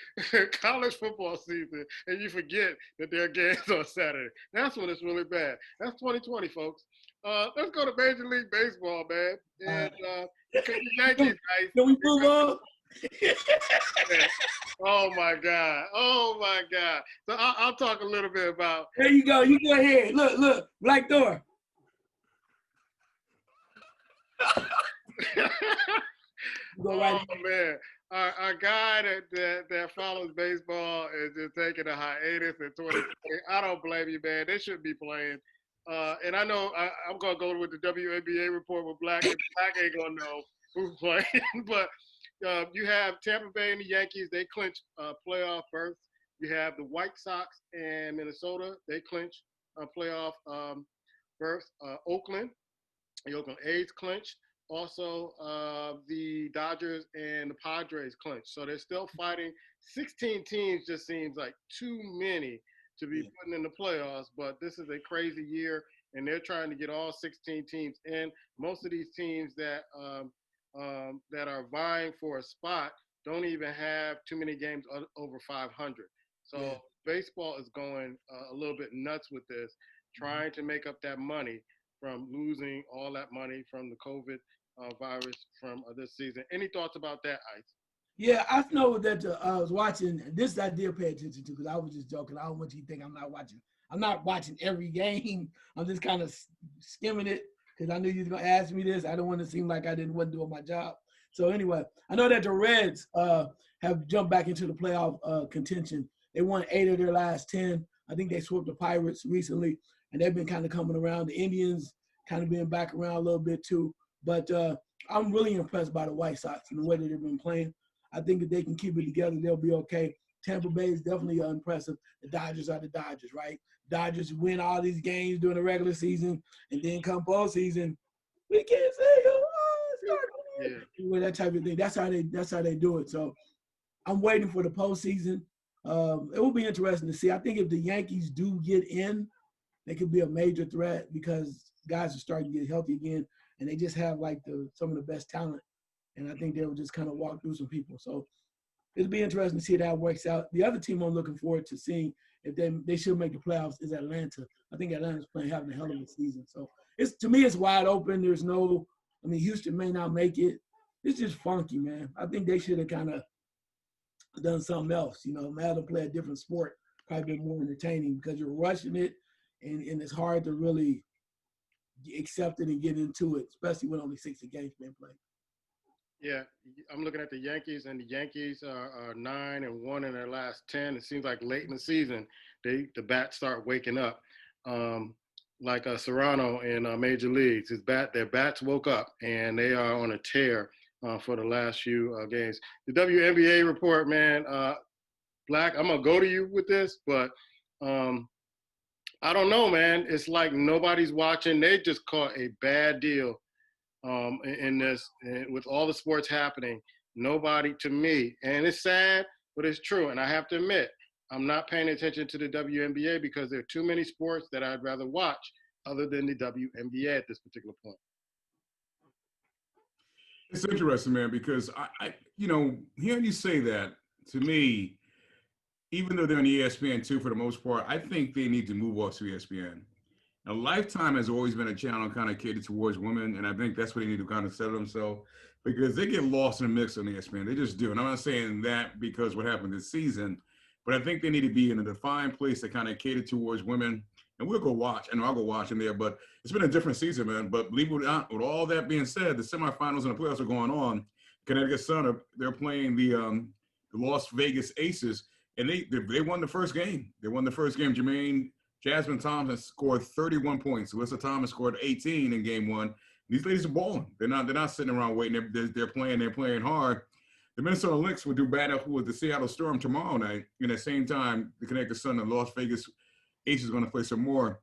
college football season and you forget that there are games on Saturday. That's when it's really bad. That's 2020, folks. Let's go to Major League Baseball, man. And because the Yankees, guys. Can we move on? Oh my God! Oh my God! So I'll talk a little bit about. There you go. You go ahead. Look, Black Thor. Oh man, our guy that follows baseball is just taking a hiatus in 2020. I don't blame you, man. They shouldn't be playing. And I know I'm gonna go with the WNBA report with Black. And Black ain't gonna know who's playing, but you have Tampa Bay and the Yankees. They clinch playoff berths. You have the White Sox and Minnesota. They clinch playoff berths. The Oakland A's clinch. Also, the Dodgers and the Padres clinch. So they're still fighting. 16 teams just seems like too many to be putting in the playoffs. But this is a crazy year, and they're trying to get all 16 teams in. Most of these teams that are vying for a spot don't even have too many games over 500. So baseball is going a little bit nuts with this, trying to make up that money from losing all that money from the COVID virus from this season. Any thoughts about that, Ice? Yeah, I know that I was watching this. I did pay attention to because I was just joking. I don't want you to think I'm not watching. I'm not watching every game. I'm just kind of skimming it because I knew you were gonna ask me this. I don't want to seem like I wasn't doing my job. So anyway, I know that the Reds have jumped back into the playoff contention. They won 8 of their last 10. I think they swept the Pirates recently, and they've been kind of coming around. The Indians kind of being back around a little bit too. But I'm really impressed by the White Sox and the way that they've been playing. I think if they can keep it together, they'll be okay. Tampa Bay is definitely impressive. The Dodgers are the Dodgers, right? Dodgers win all these games during the regular season, and then come postseason, we can't say, that type of thing. That's how they do it. So I'm waiting for the postseason. It will be interesting to see. I think if the Yankees do get in, they could be a major threat because guys are starting to get healthy again. And they just have like some of the best talent. And I think they'll just kind of walk through some people. So it'll be interesting to see how that works out. The other team I'm looking forward to seeing if they should make the playoffs is Atlanta. I think Atlanta's having a hell of a season. So to me, it's wide open. There's Houston may not make it. It's just funky, man. I think they should have kind of done something else, have to play a different sport, probably been more entertaining because you're rushing it and it's hard to really accept it and get into it, especially when only 60 games being played. Yeah, I'm looking at the Yankees, and the Yankees are 9-1 in their last 10. It seems like late in the season, the bats start waking up. Like Serrano in Major Leagues, their bats woke up, and they are on a tear for the last few games. The WNBA report, man, Black, I'm gonna go to you with this, but I don't know, man. It's like nobody's watching. They just caught a bad deal in this, with all the sports happening. Nobody, to me, and it's sad, but it's true. And I have to admit, I'm not paying attention to the WNBA because there are too many sports that I'd rather watch other than the WNBA at this particular point. It's interesting, man, because I hearing you say that, to me, even though they're on ESPN too, for the most part, I think they need to move off to ESPN. Now, Lifetime has always been a channel kind of catered towards women, and I think that's what they need to kind of settle themselves because they get lost in the mix on ESPN. They just do. And I'm not saying that because what happened this season, but I think they need to be in a defined place that kind of cater towards women. And we'll go watch, and I'll go watch in there, but it's been a different season, man. But believe it or not, with all that being said, the semifinals and the playoffs are going on. Connecticut Sun, they're playing the Las Vegas Aces. And they won the first game. They won the first game. Jasmine Thompson scored 31 points. Alyssa Thomas scored 18 in game one. These ladies are balling. They're not sitting around waiting. They're playing. They're playing hard. The Minnesota Lynx will do battle with the Seattle Storm tomorrow night. And at the same time, the Connecticut Sun and Las Vegas Aces are going to play some more.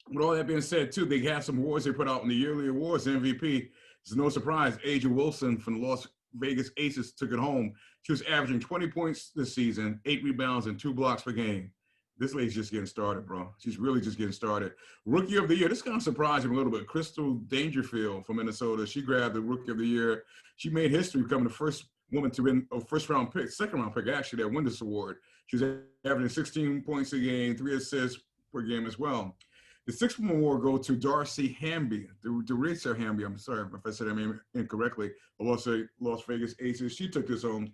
With all that being said, too, they have some awards they put out in the yearly awards. MVP. It's no surprise. Aja Wilson from the Las Vegas Aces took it home. She was averaging 20 points this season, 8 rebounds, and 2 blocks per game. This lady's just getting started, bro. She's really just getting started. Rookie of the Year, this kind of surprised me a little bit. Crystal Dangerfield from Minnesota. She grabbed the Rookie of the Year. She made history becoming the first woman to win a second-round pick, actually, that won this award. She was averaging 16 points a game, 3 assists per game as well. The sixth one award go to Darcy Hamby, Teresa Hamby. I'm sorry if I said her name incorrectly. The Las Vegas Aces. She took this home.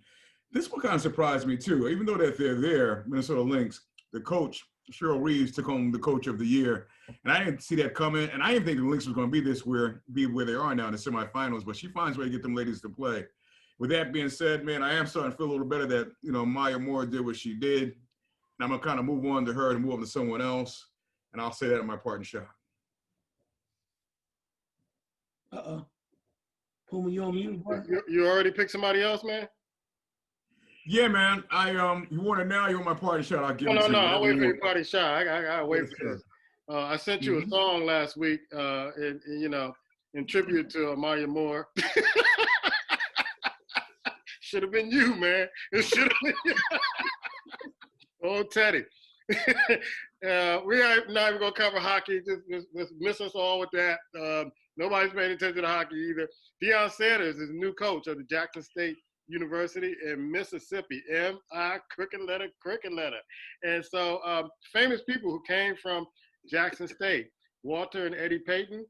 This one kind of surprised me too. Even though that they're there, Minnesota Lynx, the coach Cheryl Reeves took home the Coach of the Year, and I didn't see that coming. And I didn't think the Lynx was going to be where they are now in the semifinals. But she finds a way to get them ladies to play. With that being said, man, I am starting to feel a little better that Maya Moore did what she did, and I'm gonna kind of move on to her and move on to someone else. And I'll say that in my parting shot. Puma, you on mute, boy? You already picked somebody else, man? Yeah, man. You want it now? You want my parting shot? I'll give it to you. No. I'll wait for your party shot. I gotta wait for this. I sent you a song last week, in tribute to Maya Moore. Should have been you, man. It should have been you. Oh, Teddy. We are not even going to cover hockey. Just miss us all with that. Nobody's paying attention to hockey either. Deion Sanders is the new coach of the Jackson State University in Mississippi. M-I, crooked letter. And so famous people who came from Jackson State, Walter and Eddie Payton,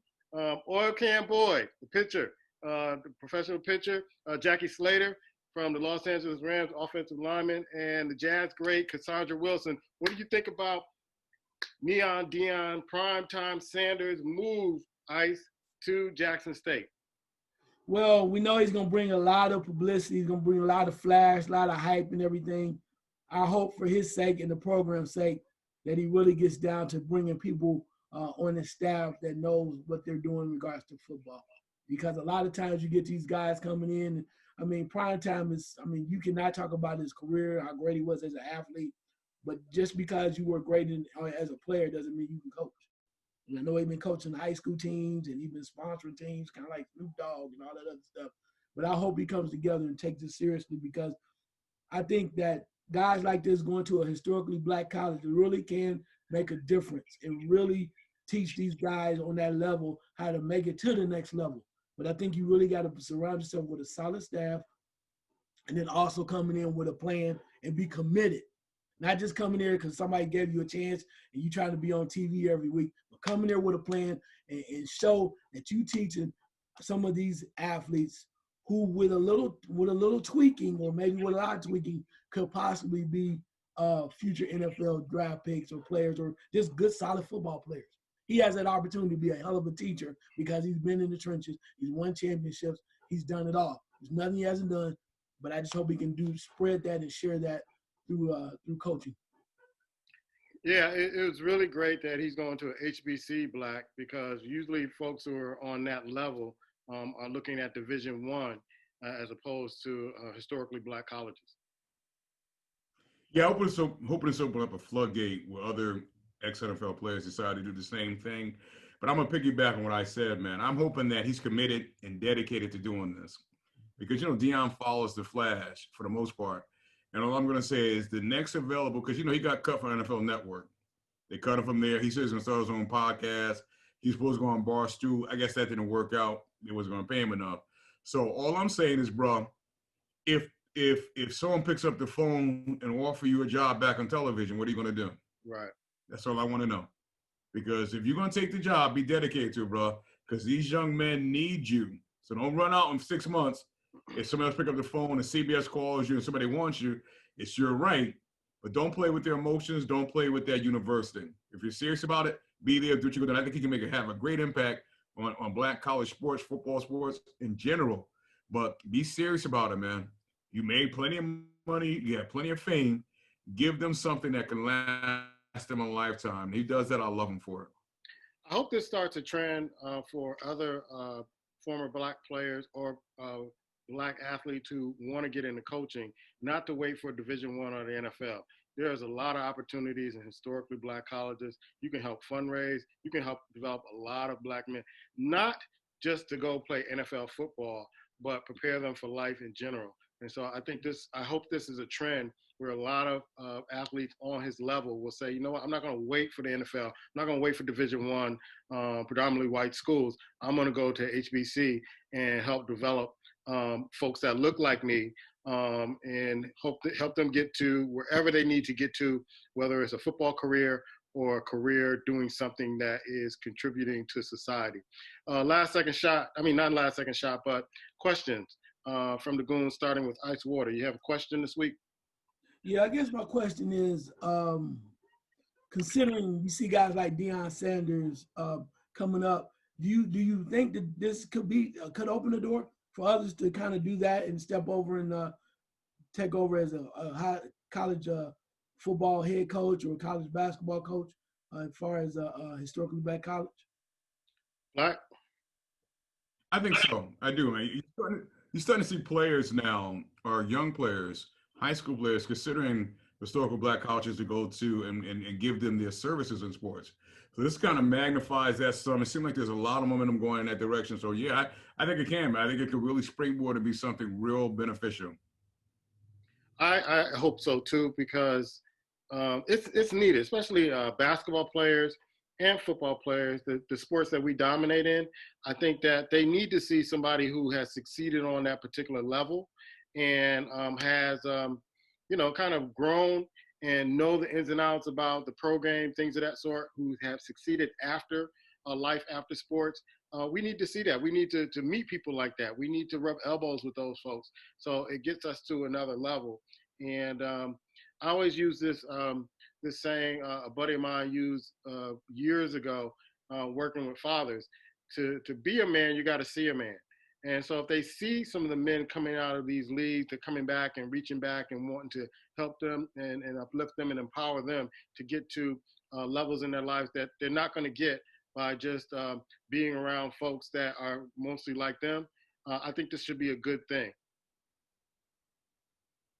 Oil Can Boy, the pitcher, the professional pitcher, Jackie Slater, from the Los Angeles Rams, offensive lineman, and the Jazz great Cassandra Wilson. What do you think about Neon Deion, primetime Sanders move, Ice, to Jackson State? Well, we know he's going to bring a lot of publicity. He's going to bring a lot of flash, a lot of hype and everything. I hope for his sake and the program's sake that he really gets down to bringing people on his staff that knows what they're doing in regards to football. Because a lot of times you get these guys coming in. I mean, prime time is, you cannot talk about his career, how great he was as an athlete, but just because you were great as a player doesn't mean you can coach. And I know he's been coaching high school teams and he's been sponsoring teams, kind of like Snoop Dogg and all that other stuff. But I hope he comes together and takes this seriously, because I think that guys like this going to a historically black college really can make a difference and really teach these guys on that level how to make it to the next level. But I think you really got to surround yourself with a solid staff, and then also coming in with a plan and be committed. Not just coming there because somebody gave you a chance and you trying to be on TV every week, but coming there with a plan and show that you teaching some of these athletes who with a little tweaking, or maybe with a lot of tweaking, could possibly be future NFL draft picks or players, or just good solid football players. He has that opportunity to be a hell of a teacher because he's been in the trenches. He's won championships. He's done it all. There's nothing he hasn't done, but I just hope he can spread that and share that through coaching. Yeah, it was really great that he's going to an HBC black, because usually folks who are on that level are looking at Division I as opposed to historically black colleges. Yeah, hoping this open up a floodgate where other ex-NFL players decide to do the same thing. But I'm going to piggyback on what I said, man. I'm hoping that he's committed and dedicated to doing this, because, Deion follows the flash for the most part. And all I'm going to say is the next available, because, he got cut from NFL Network. They cut him from there. He says he's going to start his own podcast. He's supposed to go on Barstool. I guess that didn't work out. They wasn't going to pay him enough. So all I'm saying is, bro, if someone picks up the phone and offer you a job back on television, what are you going to do? Right. That's all I want to know. Because if you're going to take the job, be dedicated to it, bro, because these young men need you. So don't run out in 6 months. If somebody else pick up the phone and CBS calls you and somebody wants you, it's your right. But don't play with their emotions. Don't play with that university. If you're serious about it, be there, do what you're going to. I think he can have a great impact on black college sports, football sports in general. But be serious about it, man. You made plenty of money. You have plenty of fame. Give them something that can last them a lifetime. He does that. I love him for it. I hope this starts a trend for other former black players or black athletes who want to get into coaching, not to wait for Division I or the NFL. There's a lot of opportunities in historically black colleges. You can help fundraise. You can help develop a lot of black men, not just to go play NFL football, but prepare them for life in general. And so I hope this is a trend where a lot of athletes on his level will say, you know what, I'm not going to wait for the NFL. I'm not going to wait for Division I, predominantly white schools. I'm going to go to HBC and help develop folks that look like me, and help them get to wherever they need to get to, whether it's a football career or a career doing something that is contributing to society. Last second shot, I mean, not last second shot, but questions from the Goon, starting with Ice Water. You have a question this week? Yeah, I guess my question is, considering you see guys like Deion Sanders coming up, do you think that this could open the door for others to kind of do that and step over and take over as a high college football head coach or college basketball coach as far as historically black college? Black? I think so. I do, man. You're starting to see players now, or young players, high school players, considering historical black colleges to go to and give them their services in sports. So this kind of magnifies that some. It seems like there's a lot of momentum going in that direction. So yeah, I think it can. I think it could really springboard and be something real beneficial. I hope so too, because it's needed, especially basketball players and football players, the sports that we dominate in. I think that they need to see somebody who has succeeded on that particular level and has, kind of grown and know the ins and outs about the program, things of that sort, who have succeeded after life after sports. We need to see that. We need to meet people like that. We need to rub elbows with those folks. So it gets us to another level. And I always use this saying a buddy of mine used years ago working with fathers. To be a man, you got to see a man. And so if they see some of the men coming out of these leagues, they're coming back and reaching back and wanting to help them and uplift them and empower them to get to levels in their lives that they're not going to get by just being around folks that are mostly like them. I think this should be a good thing.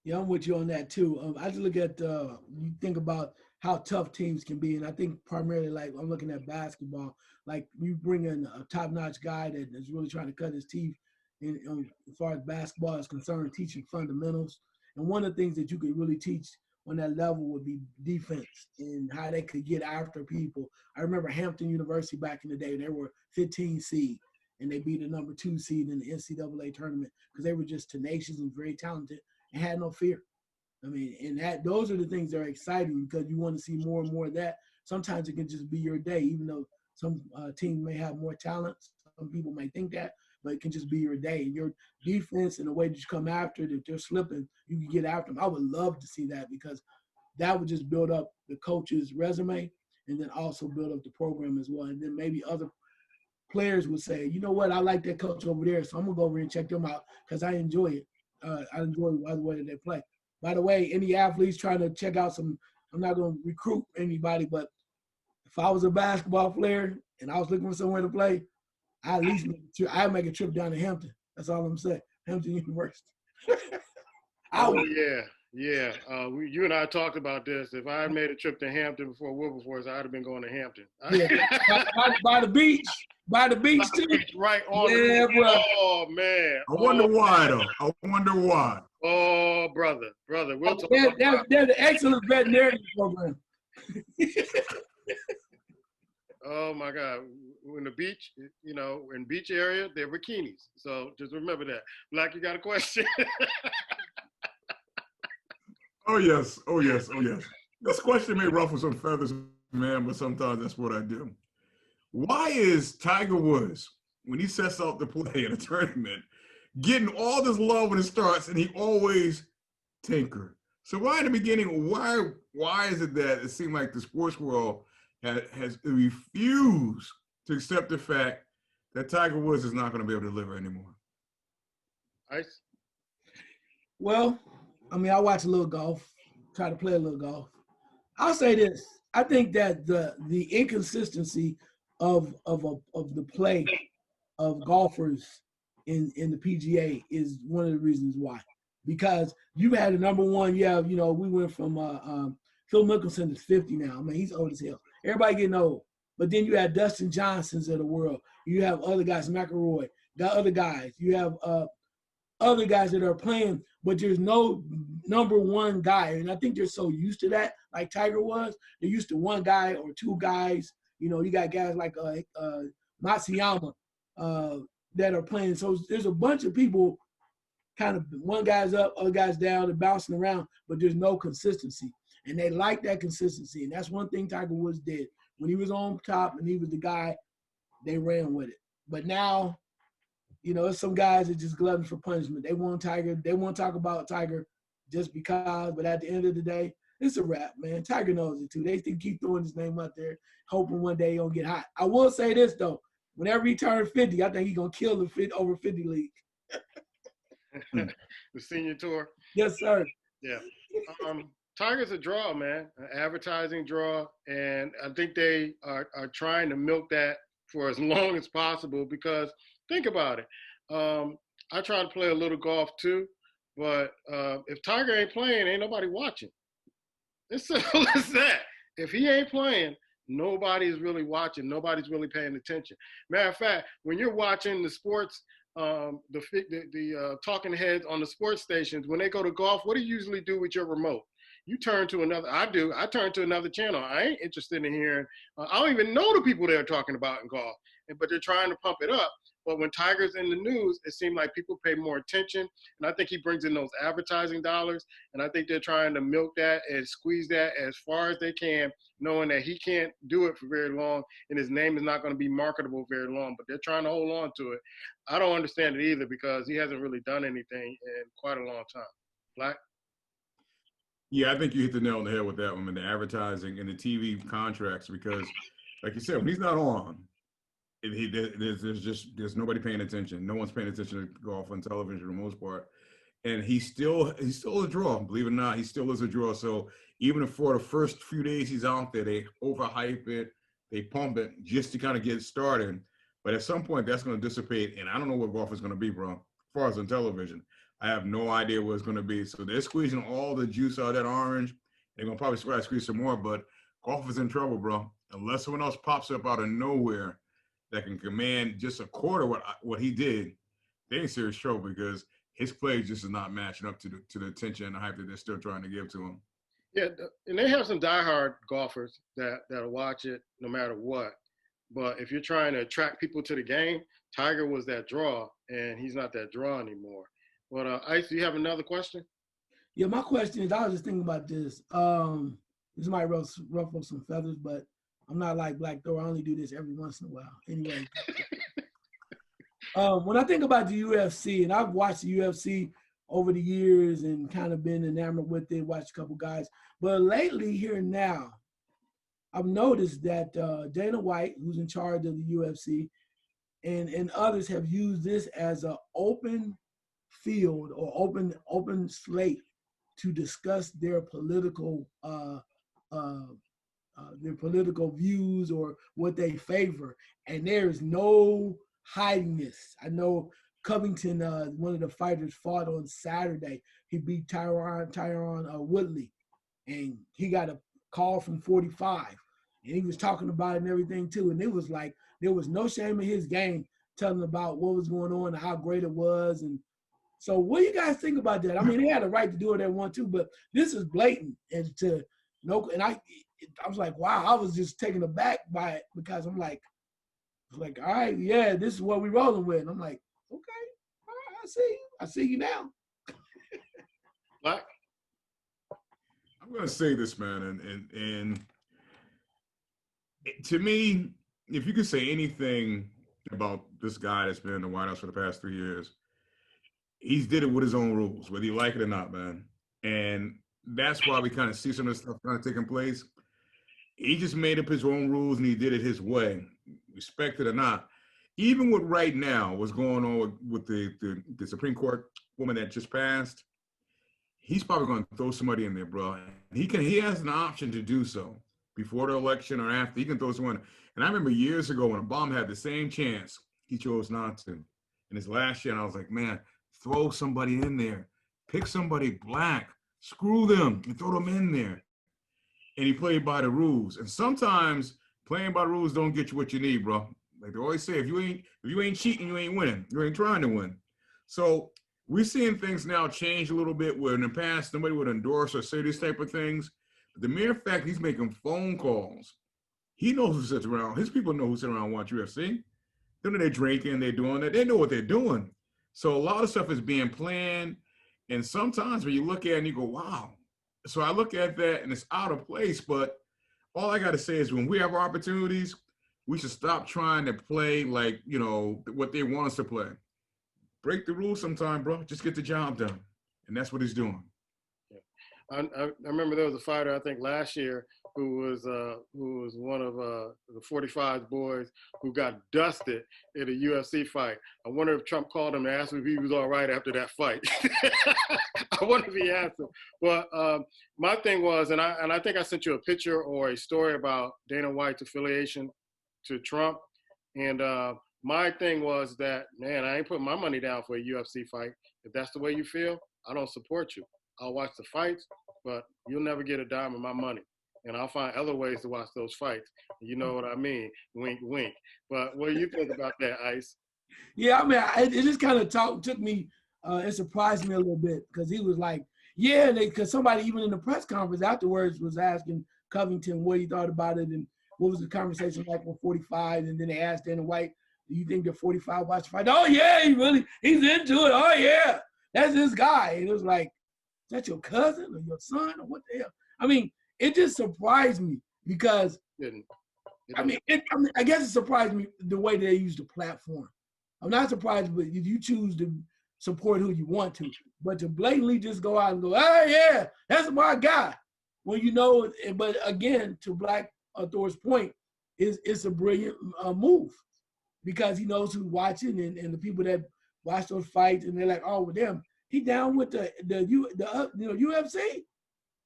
Yeah, I'm with you on that too. I just look at you think about how tough teams can be, and I think primarily, like I'm looking at basketball, like you bring in a top-notch guy that is really trying to cut his teeth as far as basketball is concerned, teaching fundamentals. And one of the things that you could really teach on that level would be defense and how they could get after people. I remember Hampton University back in the day; they were 15 seed, and they beat the number 2 seed in the NCAA tournament because they were just tenacious and very talented and had no fear. I mean, and those are the things that are exciting because you want to see more and more of that. Sometimes it can just be your day, even though some teams may have more talent. Some people may think that, but it can just be your day. And your defense and the way that you come after it, if they're slipping, you can get after them. I would love to see that because that would just build up the coach's resume and then also build up the program as well. And then maybe other players would say, you know what, I like that coach over there, so I'm going to go over and check them out because I enjoy it. I enjoy the way that they play. By the way, any athletes trying to check out I'm not going to recruit anybody, but if I was a basketball player and I was looking for somewhere to play, I'd make a trip down to Hampton. That's all I'm saying. Hampton University. Yeah. You and I talked about this. If I had made a trip to Hampton before Wilberforce, I'd have been going to Hampton. Yeah. by the beach. By the beach, too. Right on the beach. Bro. Oh, man. I wonder why, though. I wonder why. Oh, brother. We'll talk about they're the excellent veterinary program. Oh, my God. In the beach, in beach area, they're bikinis. So just remember that. Black, you got a question? Oh, yes. This question may ruffle some feathers, man, but sometimes that's what I do. Why is Tiger Woods, when he sets out to play in a tournament, getting all this love when it starts and he always tinker? So why in the beginning, why is it that it seemed like the sports world has refused to accept the fact that Tiger Woods is not going to be able to deliver anymore? Ice? Well, I mean, I watch a little golf, try to play a little golf. I'll say this. I think that the inconsistency of the play of golfers in the PGA is one of the reasons why. Because you had a number one, we went from Phil Mickelson is 50 now. I mean, he's old as hell. Everybody getting old. But then you have Dustin Johnsons of the world. You have other guys, McIlroy, got other guys. You have other guys that are playing, but there's no number one guy. And I think they're so used to that, like Tiger was. They're used to one guy or two guys. You got guys like Matsuyama that are playing. So there's a bunch of people kind of one guy's up, other guy's down, and bouncing around, but there's no consistency. And they like that consistency. And that's one thing Tiger Woods did. When he was on top and he was the guy, they ran with it. But now, you know, there's some guys that just gluttons for punishment. They want Tiger. They want to talk about Tiger just because. But at the end of the day, it's a wrap, man. Tiger knows it too. They keep throwing his name out there, hoping one day he'll get hot. I will say this though: whenever he turns 50, I think he's gonna kill the over 50 league. The senior tour. Yes, sir. Yeah. Tiger's a draw, man, an advertising draw. And I think they are trying to milk that for as long as possible because think about it. I try to play a little golf too, but if Tiger ain't playing, ain't nobody watching. It's simple as that. If he ain't playing, nobody's really watching. Nobody's really paying attention. Matter of fact, when you're watching the sports, the talking heads on the sports stations, when they go to golf, what do you usually do with your remote? You turn to another. I turn to another channel. I ain't interested in hearing. I don't even know the people they're talking about in golf, but they're trying to pump it up. But when Tiger's in the news, it seems like people pay more attention. And I think he brings in those advertising dollars. And I think they're trying to milk that and squeeze that as far as they can, knowing that he can't do it for very long and his name is not going to be marketable very long. But they're trying to hold on to it. I don't understand it either because he hasn't really done anything in quite a long time. Black? Yeah, I think you hit the nail on the head with that one, man, the advertising and the TV contracts, because like you said, when he's not on, there's nobody paying attention. No one's paying attention to golf on television for the most part. And he's still a draw. Believe it or not, he still is a draw. So even if for the first few days he's out there, they overhype it, they pump it just to kind of get it started. But at some point that's going to dissipate. And I don't know what golf is going to be, bro. As far as on television, I have no idea what it's going to be. So they're squeezing all the juice out of that orange. They're going to probably try to squeeze some more, but golf is in trouble, bro. Unless someone else pops up out of nowhere that can command just a quarter what he did, they in serious trouble because his play just is not matching up to the attention and the hype that they're still trying to give to him. Yeah, and they have some diehard golfers that'll watch it no matter what. But if you're trying to attract people to the game, Tiger was that draw, and he's not that draw anymore. But Ice, do you have another question? Yeah, my question is, I was just thinking about this. This might ruffle some feathers, but I'm not like Black Thor. I only do this every once in a while. Anyway, when I think about the UFC, and I've watched the UFC over the years and kind of been enamored with it, watched a couple guys. But lately, here and now, I've noticed that Dana White, who's in charge of the UFC, and others have used this as an open field or open slate to discuss their political views or what they favor, and there is no hiding this. I know Covington, one of the fighters, fought on Saturday. He beat Tyron Woodley, and he got a call from 45, and he was talking about it and everything too. And it was like there was no shame in his game, telling about what was going on and how great it was. And so, what do you guys think about that? I mean, they had a right to do what they want to, but this is blatant, and to no. And I was like, wow, I was just taken aback by it because I'm like, all right, yeah, this is what we rolling with. And I'm like, okay, all right, I see you now. Black? I'm gonna say this, man, and to me, if you could say anything about this guy that's been in the White House for the past 3 years, he's did it with his own rules, whether you like it or not, man. And that's why we kind of see some of this stuff kind of taking place. He just made up his own rules and he did it his way, respect it or not. Even with right now, what's going on with the Supreme Court woman that just passed, he's probably going to throw somebody in there, bro. He has an option to do so before the election or after. He can throw someone. And I remember years ago when Obama had the same chance, he chose not to. In his last year, and I was like, man, throw somebody in there. Pick somebody black. Screw them and throw them in there. And he played by the rules. And sometimes playing by the rules don't get you what you need, bro. Like they always say, if you ain't cheating, you ain't winning. You ain't trying to win. So we're seeing things now change a little bit where in the past nobody would endorse or say these type of things. But the mere fact he's making phone calls, he knows who sits around. His people know who sit around and watch UFC. They know they're drinking, they're doing that. They know what they're doing. So a lot of stuff is being planned. And sometimes when you look at it and you go, wow, So I look at that and it's out of place. But all I got to say is when we have opportunities, we should stop trying to play like, what they want us to play. Break the rules sometime, bro. Just get the job done. And that's what he's doing. I remember there was a fighter, I think last year, who was one of the 45 boys who got dusted in a UFC fight. I wonder if Trump called him and asked him if he was all right after that fight. I wonder if he asked him. But my thing was, and I think I sent you a picture or a story about Dana White's affiliation to Trump. And my thing was that, man, I ain't putting my money down for a UFC fight. If that's the way you feel, I don't support you. I'll watch the fights, but you'll never get a dime of my money. And I'll find other ways to watch those fights. You know what I mean? Wink, wink. But what do you think about that, Ice? Yeah, I mean, it just kind of took me, it surprised me a little bit because he was like, yeah, because somebody even in the press conference afterwards was asking Covington what he thought about it and what was the conversation like with 45. And then they asked Dana White, do you think that 45 watched the fight? Oh, yeah, he's into it. Oh, yeah, that's his guy. And it was like, is that your cousin or your son or what the hell? I mean, it just surprised me because, I guess it surprised me the way they use the platform. I'm not surprised, but you choose to support who you want to. But to blatantly just go out and go, oh, yeah, that's my guy. Well, but again, to Black Thor's point, it's a brilliant move because he knows who's watching and the people that watch those fights and they're like, oh, with them. He down with the UFC.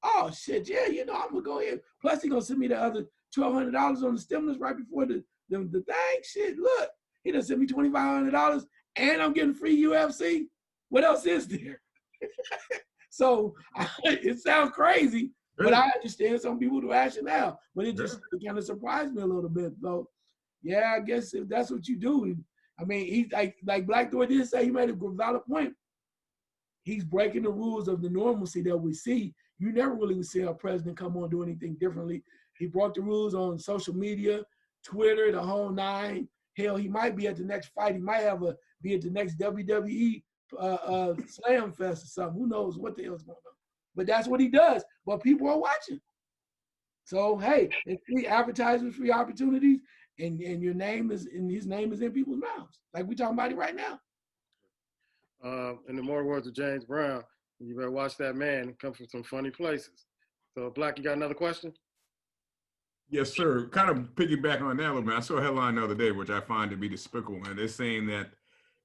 Oh shit, yeah, I'm gonna go here. Plus, he gonna send me the other $1,200 on the stimulus right before the thing. Shit, look, he done sent me $2,500 and I'm getting free UFC. What else is there? So it sounds crazy, but I understand some people do rationale. But it kind of surprised me a little bit. So yeah, I guess if that's what you do, I mean, he's like Black Thor did say, he made a valid point. He's breaking the rules of the normalcy that we see. You never really would see a president come on do anything differently. He broke the rules on social media, Twitter, the whole nine. Hell, he might be at the next fight. He might be at the next WWE Slam Fest or something. Who knows what the hell's going on? But that's what he does. But people are watching. So hey, it's free advertisements, free opportunities, and your name is his name is in people's mouths. Like we talking about it right now. In the more words of James Brown, you better watch that man. It comes from some funny places. So, Black, you got another question? Yes, sir. Kind of piggyback on that a little bit. I saw a headline the other day, which I find to be despicable, man. They're saying that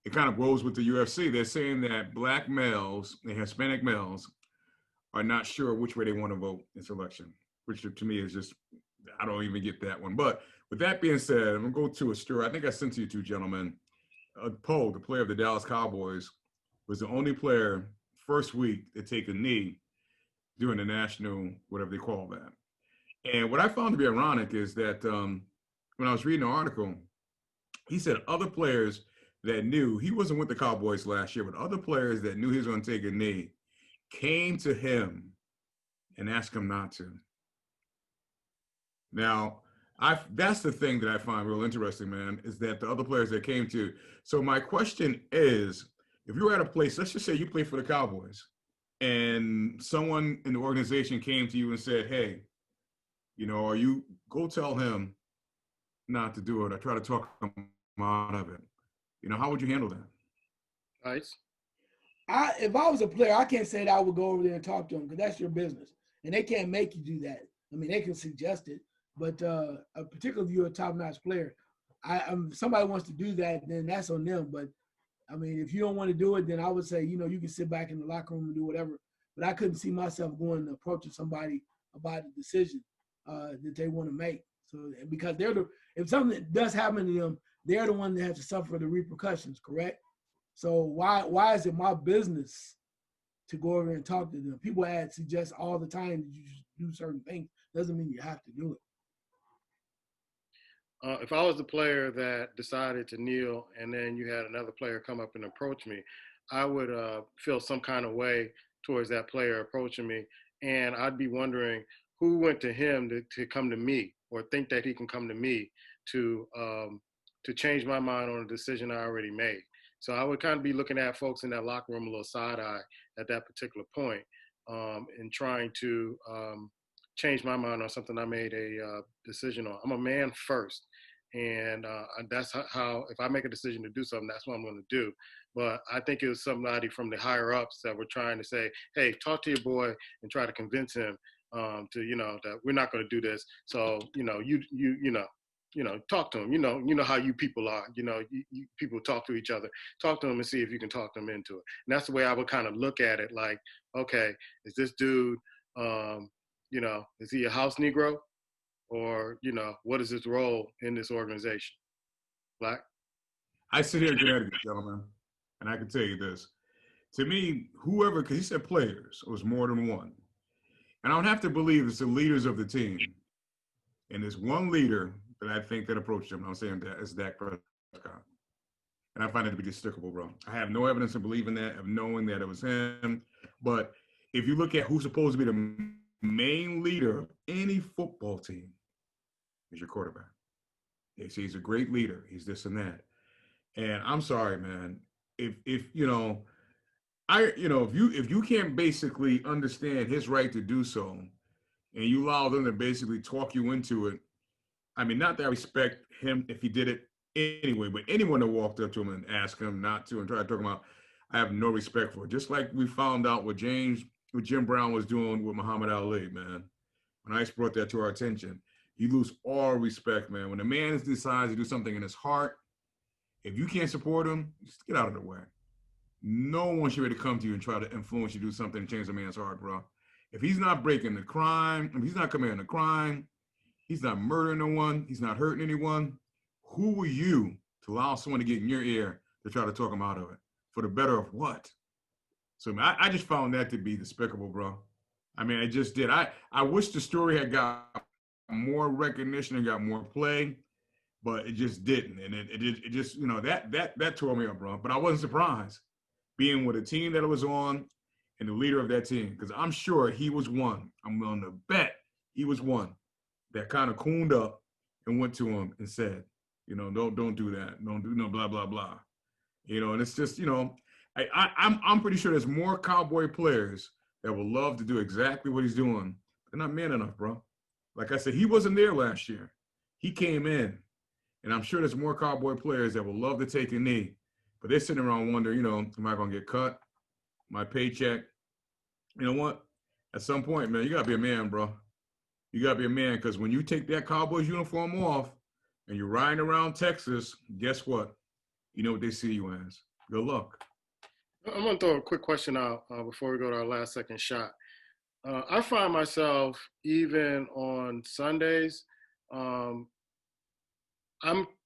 it kind of goes with the UFC. They're saying that Black males and Hispanic males are not sure which way they want to vote in this election, which to me is just, I don't even get that one. But with that being said, I'm going to go to a story. I think I sent to you two gentlemen. Poe, the player of the Dallas Cowboys, was the only player first week to take a knee during the national, whatever they call that. And what I found to be ironic is that when I was reading the article, he said other players that knew, he wasn't with the Cowboys last year, but other players that knew he was going to take a knee came to him and asked him not to. Now, that's the thing that I find real interesting, man, is that the other players that came to. So my question is, if you were at a place, let's just say you play for the Cowboys, and someone in the organization came to you and said, hey, or you go tell him not to do it, or try to talk him out of it. How would you handle that? Nice. If I was a player, I can't say that I would go over there and talk to him because that's your business. And they can't make you do that. I mean, they can suggest it, but particularly if you're a top-notch player, somebody wants to do that, then that's on them. But I mean, if you don't want to do it, then I would say, you can sit back in the locker room and do whatever. But I couldn't see myself going and approaching somebody about a decision that they want to make. So because if something does happen to them, they're the one that has to suffer the repercussions, correct? So why is it my business to go over and talk to them? People suggest all the time that you should do certain things. Doesn't mean you have to do it. If I was the player that decided to kneel and then you had another player come up and approach me, I would feel some kind of way towards that player approaching me. And I'd be wondering who went to him to come to me or think that he can come to me to change my mind on a decision I already made. So I would kind of be looking at folks in that locker room a little side eye at that particular point. in trying to change my mind on something I made a decision on. I'm a man first. And that's how, if I make a decision to do something, that's what I'm going to do. But I think it was somebody from the higher ups that were trying to say, hey, talk to your boy and try to convince him to, that we're not going to do this. So, talk to him. You know how you people are. You people talk to each other. Talk to them and see if you can talk them into it. And that's the way I would kind of look at it. Like, okay, is this dude, is he a house Negro? Or, what is his role in this organization? Black? I sit here in Connecticut, gentlemen, and I can tell you this. To me, whoever, because he said players, it was more than one. And I would have to believe it's the leaders of the team. And there's one leader that I think that approached him. I'm saying that it's Dak Prescott. And I find it to be despicable, bro. I have no evidence of believing that, of knowing that it was him. But if you look at who's supposed to be the main leader of any football team, is your quarterback. They say he's a great leader. He's this and that. And I'm sorry, man. If you can't basically understand his right to do so, and you allow them to basically talk you into it, I mean, not that I respect him if he did it anyway, but anyone that walked up to him and asked him not to and tried to talk about, I have no respect for it. Just like we found out what Jim Brown was doing with Muhammad Ali, man. When ICE brought that to our attention, you lose all respect, man. When a man decides to do something in his heart, if you can't support him, just get out of the way. No one should be able to come to you and try to influence you to do something to change a man's heart, bro. If he's not breaking the crime, if he's not committing a crime, he's not murdering no one, he's not hurting anyone, who are you to allow someone to get in your ear to try to talk him out of it? For the better of what? So I just found that to be despicable, bro. I mean, I just did. I wish the story had got more recognition and got more play, but it just didn't. And it just, that tore me up, bro. But I wasn't surprised being with a team that it was on and the leader of that team, because I'm sure he was one. I'm willing to bet he was one that kind of cooned up and went to him and said, don't do that. Don't do no blah, blah, blah. And it's just, I'm pretty sure there's more Cowboy players that would love to do exactly what he's doing. They're not man enough, bro. Like I said, he wasn't there last year. He came in, and I'm sure there's more Cowboy players that would love to take a knee, but they're sitting around wondering, am I going to get cut? My paycheck? You know what? At some point, man, you got to be a man, bro. You got to be a man, because when you take that Cowboys uniform off and you're riding around Texas, guess what? You know what they see you as. Good luck. I'm going to throw a quick question out before we go to our last second shot. I find myself, even on Sundays, I'm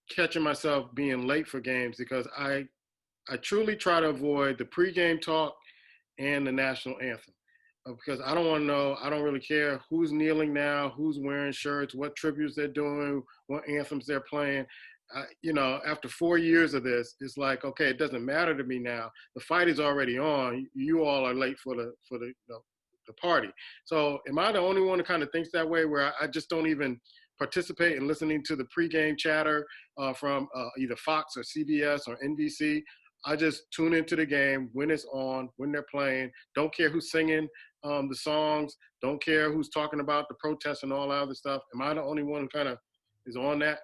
catching myself being late for games because I truly try to avoid the pregame talk and the national anthem. Because I don't want to know, I don't really care who's kneeling now, who's wearing shirts, what tributes they're doing, what anthems they're playing. After 4 years of this, it's like, okay, it doesn't matter to me now. The fight is already on. You all are late for the party. So am I the only one who kind of thinks that way, where I just don't even participate in listening to the pregame chatter from either Fox or CBS or NBC? I just tune into the game when it's on, when they're playing. Don't care who's singing the songs. Don't care who's talking about the protests and all that other stuff. Am I the only one who kind of is on that?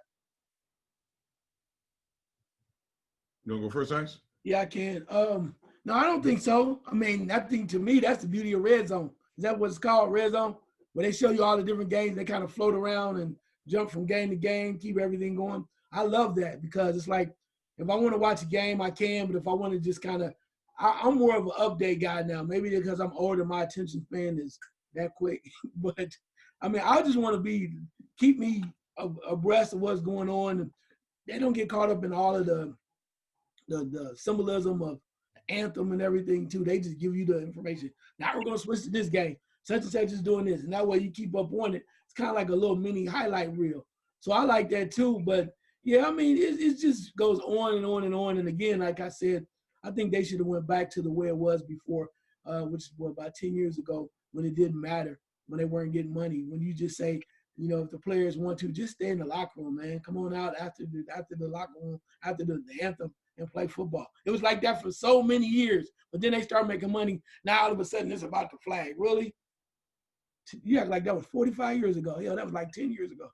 You want to go first, Ice? Yeah, I can. No, I don't think so. I mean, I think to me, that's the beauty of Red Zone. Is that what it's called, Red Zone? Where they show you all the different games. They kind of float around and jump from game to game, keep everything going. I love that because it's like, if I want to watch a game, I can. But if I want to just kind of, I'm more of an update guy now. Maybe because I'm older, my attention span is that quick. But, I mean, I just want to keep me abreast of what's going on. They don't get caught up in all of the symbolism of the anthem and everything too. They just give you the information. Now we're gonna switch to this game. Such and such is doing this, and that way you keep up on it. It's kind of like a little mini highlight reel. So I like that too. But yeah, I mean, it just goes on and on and on. And again, like I said, I think they should have went back to the way it was before, which was about 10 years ago, when it didn't matter, when they weren't getting money. When you just say, if the players want to, just stay in the locker room, man. Come on out after the locker room, after the anthem, and play football. It was like that for so many years, but then they start making money. Now all of a sudden it's about the flag. Really? You act like that was 45 years ago. Yeah, that was like 10 years ago.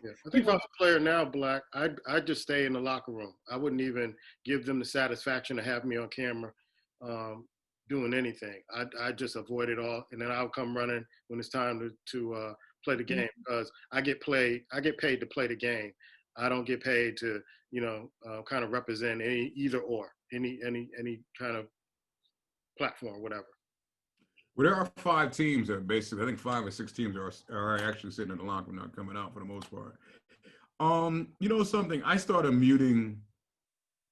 Yeah. I think if I was a player now, Black, I'd just stay in the locker room. I wouldn't even give them the satisfaction to have me on camera doing anything. I'd just avoid it all, and then I'll come running when it's time to play the game, because I get paid to play the game. I don't get paid to, kind of represent either any kind of platform, whatever. Well, there are 5 teams that basically, I think 5 or 6 teams are actually sitting in the locker room, not coming out for the most part. You know something? I started muting.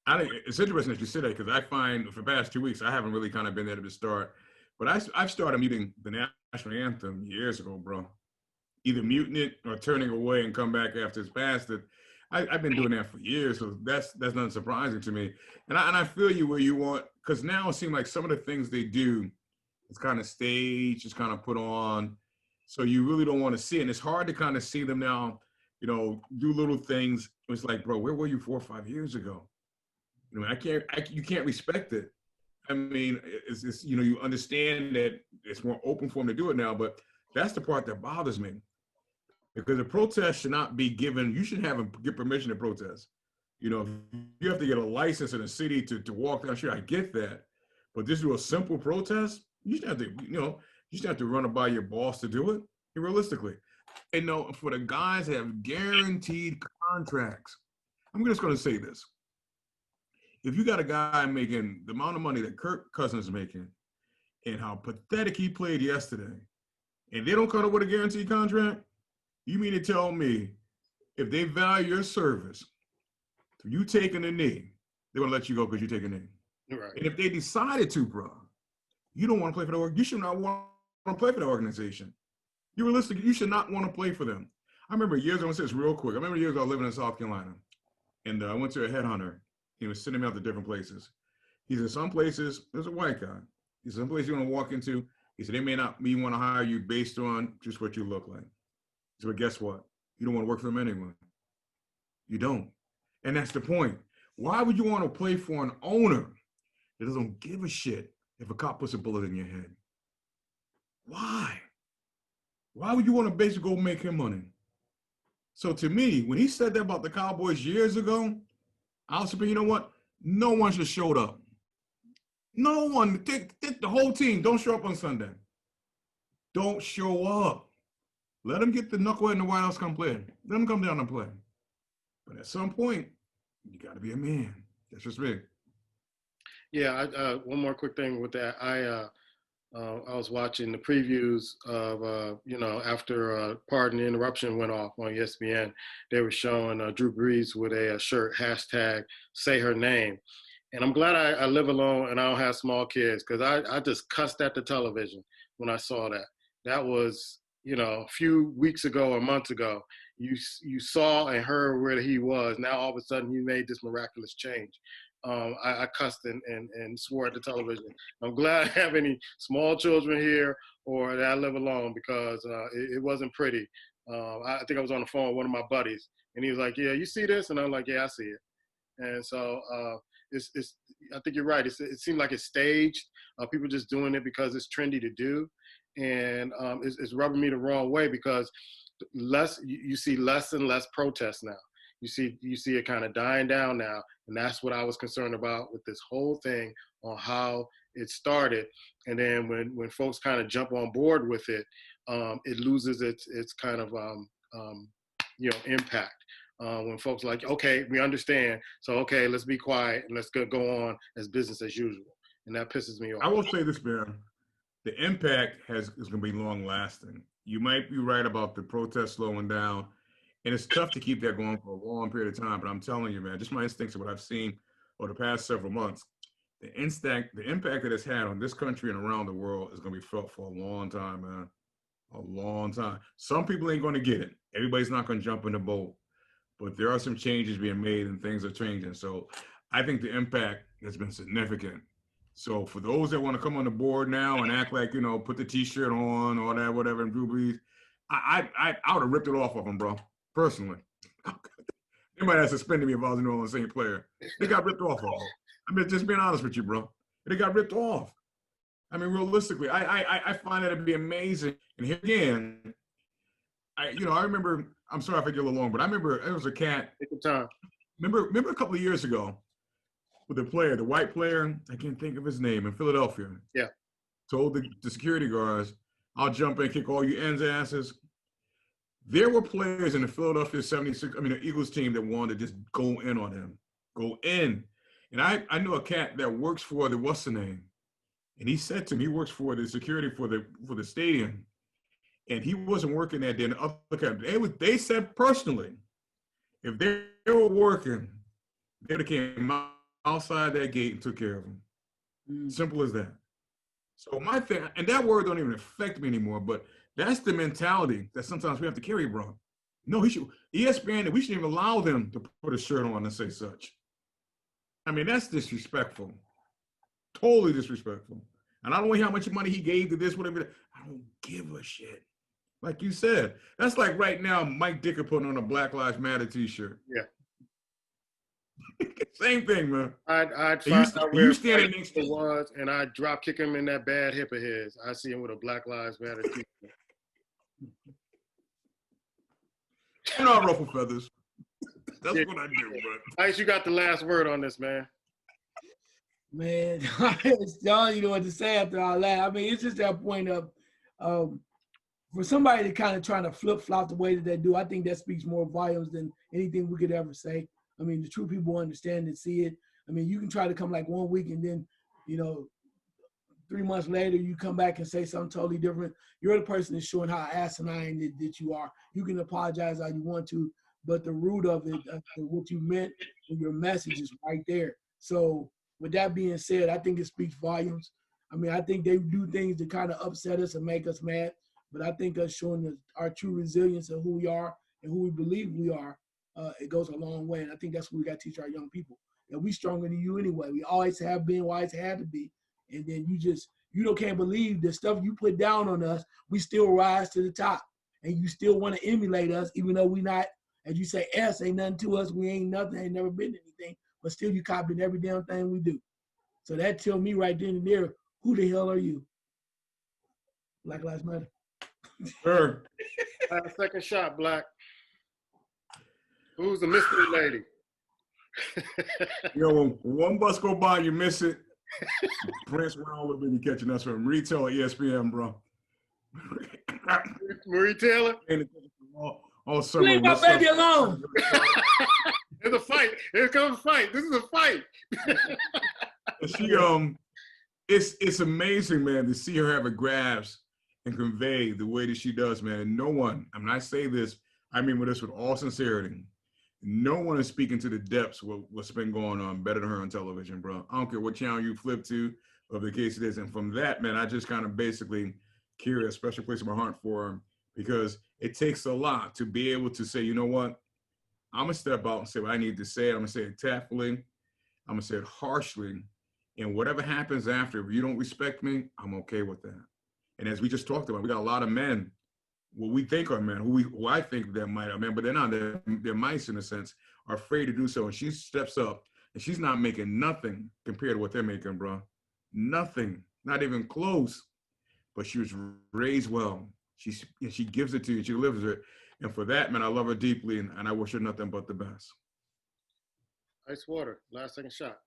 It's interesting that you said that, because I find for the past 2 weeks I haven't really kind of been there to start, but I've started muting the national anthem years ago, bro. Either muting it or turning away and come back after it's past it. I've been doing that for years, so that's not surprising to me. And I feel you where you want, because now it seems like some of the things they do, it's kind of staged, it's kind of put on, so you really don't want to see it. And it's hard to kind of see them now, do little things. It's like, bro, where were you 4 or 5 years ago? You can't respect it. I mean, it's you understand that it's more open for them to do it now, but that's the part that bothers me. Because a protest should not be given, you should get permission to protest. You have to get a license in a city to walk down. Sure, I get that. But just do a simple protest, you just have to run it by your boss to do it, realistically. And for the guys that have guaranteed contracts, I'm just going to say this. If you got a guy making the amount of money that Kirk Cousins is making, and how pathetic he played yesterday, and they don't come up with a guaranteed contract, you mean to tell me if they value your service, you taking a knee, they're going to let you go because you take a knee. Right. And if they decided to, bro, you don't want to play for the organization. You should not want to play for the organization. You're realistic. You should not want to play for them. I remember years, I'm going to say this real quick. I remember years I was living in South Carolina, and I went to a headhunter. He was sending me out to different places. He said, some places, there's a white guy. He said, some places you want to walk into, he said, they may not even want to hire you based on just what you look like. He said, but guess what? You don't want to work for them anyway. You don't. And that's the point. Why would you want to play for an owner that doesn't give a shit if a cop puts a bullet in your head? Why? Why would you want to basically go make him money? So to me, when he said that about the Cowboys years ago, I was thinking, you know what? No one should have showed up. No one. Take the whole team. Don't show up on Sunday. Don't show up. Let them get the knucklehead in the White House come play. Let them come down and play. But at some point, you got to be a man. That's just me. Yeah. One more quick thing with that. I was watching the previews of, after Pardon the Interruption went off on ESPN, they were showing Drew Brees with a shirt, #SayHerName. And I'm glad I live alone and I don't have small kids, because I just cussed at the television when I saw that. That was, a few weeks ago or months ago. You saw and heard where he was. Now all of a sudden he made this miraculous change. I cussed and swore at the television. I'm glad I have any small children here or that I live alone, because it wasn't pretty. I think I was on the phone with one of my buddies, and he was like, yeah, you see this? And I'm like, yeah, I see it. And so it's I think you're right. It seemed like it's staged. People just doing it because it's trendy to do. And it's rubbing me the wrong way, because you see less and less protests now. You see it kind of dying down now, and that's what I was concerned about with this whole thing, on how it started. And then when folks kind of jump on board with it, it loses its kind of impact. When folks are like, okay, we understand, so okay, let's be quiet and let's go on as business as usual, and that pisses me off. I will say this, man. The impact is going to be long lasting. You might be right about the protest slowing down, and it's tough to keep that going for a long period of time. But I'm telling you, man, just my instincts of what I've seen over the past several months, the impact that it's had on this country and around the world is going to be felt for a long time, man. A long time. Some people ain't going to get it. Everybody's not going to jump in the boat. But there are some changes being made and things are changing. So I think the impact has been significant. So for those that want to come on the board now and act like, put the T-shirt on, all that, whatever, and Drew Brees, I would have ripped it off of them, bro, personally. They might have suspended me if I was a New Orleans Saint player. They got ripped off. I mean, just being honest with you, bro. They got ripped off. I mean, realistically, I find that to be amazing. And here again, I remember. I'm sorry if I get a little long, but I remember it was a cat. Take your time. Remember a couple of years ago with the player, the white player. I can't think of his name in Philadelphia. Yeah. Told the security guards, "I'll jump in, kick all you ends asses." There were players in the Philadelphia 76, the Eagles team that wanted to just go in on him, go in. And I knew a cat that works for what's the name? And he said to me, he works for the security for the stadium. And he wasn't working that day. And the other cat, they said personally, if they were working, they would have came outside that gate and took care of him. Simple as that. So my thing, and that word don't even affect me anymore, but that's the mentality that sometimes we have to carry, bro. No, ESPN, we shouldn't even allow them to put a shirt on and say such. I mean, that's disrespectful. Totally disrespectful. And I don't know how much money he gave to this, whatever. I don't give a shit. Like you said, that's like right now Mike Dicker putting on a Black Lives Matter t-shirt. Yeah. Same thing, man. I'd find out where standing next to was, and I'd drop kick him in that bad hip of his. I see him with a Black Lives Matter t-shirt. I'm not ruffle feathers. That's what I do, bro. Ice, you got the last word on this, man. Man, John, you know what to say after all that. I mean, it's just that point of for somebody to kind of trying to flip-flop the way that they do, I think that speaks more volumes than anything we could ever say. I mean, the true people understand and see it. I mean, you can try to come like 1 week and then, 3 months later, you come back and say something totally different. You're the person that's showing how asinine that you are. You can apologize how you want to, but the root of it, what you meant and your message is right there. So with that being said, I think it speaks volumes. I mean, I think they do things to kind of upset us and make us mad, but I think us showing our true resilience of who we are and who we believe we are, it goes a long way. And I think that's what we got to teach our young people. That we stronger than you anyway. We always have been, we always had to be. And then you can't believe the stuff you put down on us, we still rise to the top. And you still want to emulate us, even though we not, as you say, S ain't nothing to us, we ain't nothing, ain't never been anything, but still you copying every damn thing we do. So that tell me right then and there, who the hell are you? Black Lives Matter. Sure. Second shot, Black. Who's the mystery lady? When one bus go by, you miss it. Prince Brown would be catching us from retail at ESPN, bro. Marie Taylor? All summer. Leave my baby alone. There's a fight. Here comes a fight. This is a fight. It's amazing, man, to see her have a grasp and convey the way that she does, man. And no one, I say this, I mean this with all sincerity. No one is speaking to the depths of what's been going on better than her on television, bro. I don't care what channel you flip to, of the case it is. And from that, man, I just kind of basically carry a special place in my heart for her, because it takes a lot to be able to say, you know what, I'm going to step out and say what I need to say. I'm going to say it tactfully. I'm going to say it harshly. And whatever happens after, if you don't respect me, I'm okay with that. And as we just talked about, we got a lot of men, what we think are men, who I think that might are men, but they're not. They're mice in a sense, are afraid to do so. And she steps up, and she's not making nothing compared to what they're making, bro. Nothing, not even close. But she was raised well. She gives it to you. She lives it. And for that, man, I love her deeply, and I wish her nothing but the best. Ice water, last second shot.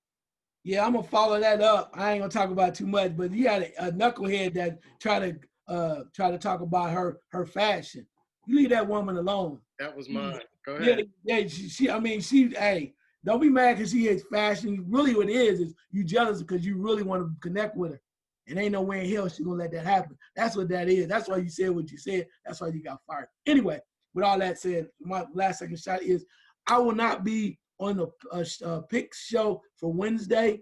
Yeah, I'm gonna follow that up. I ain't gonna talk about it too much, but you had a knucklehead that try to talk about her fashion. You leave that woman alone. That was mine. Go ahead. Yeah. Hey, don't be mad because she is fashion. Really, what it is you jealous because you really want to connect with her, and ain't no way in hell she's gonna let that happen. That's what that is. That's why you said what you said. That's why you got fired. Anyway, with all that said, my last second shot is I will not be on the pick show for Wednesday.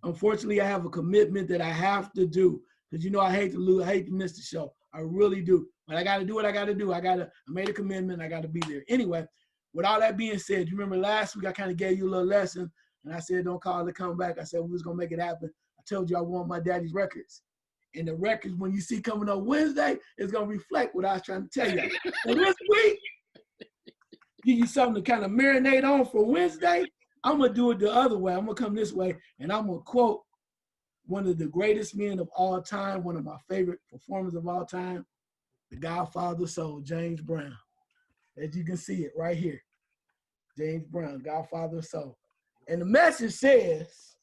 Unfortunately, I have a commitment that I have to do because I hate to lose, I hate to miss the show. I really do. But I got to do what I got to do. I made a commitment. I got to be there. Anyway, with all that being said, you remember last week I kind of gave you a little lesson, and I said don't call it a comeback. I said we was gonna make it happen. I told you I want my daddy's records. And the records, when you see coming up Wednesday, it's gonna reflect what I was trying to tell you. And this week, give you something to kind of marinate on for Wednesday, I'm going to do it the other way. I'm going to come this way, and I'm going to quote one of the greatest men of all time, one of my favorite performers of all time, the Godfather of Soul, James Brown. As you can see it right here. James Brown, Godfather of Soul. And the message says,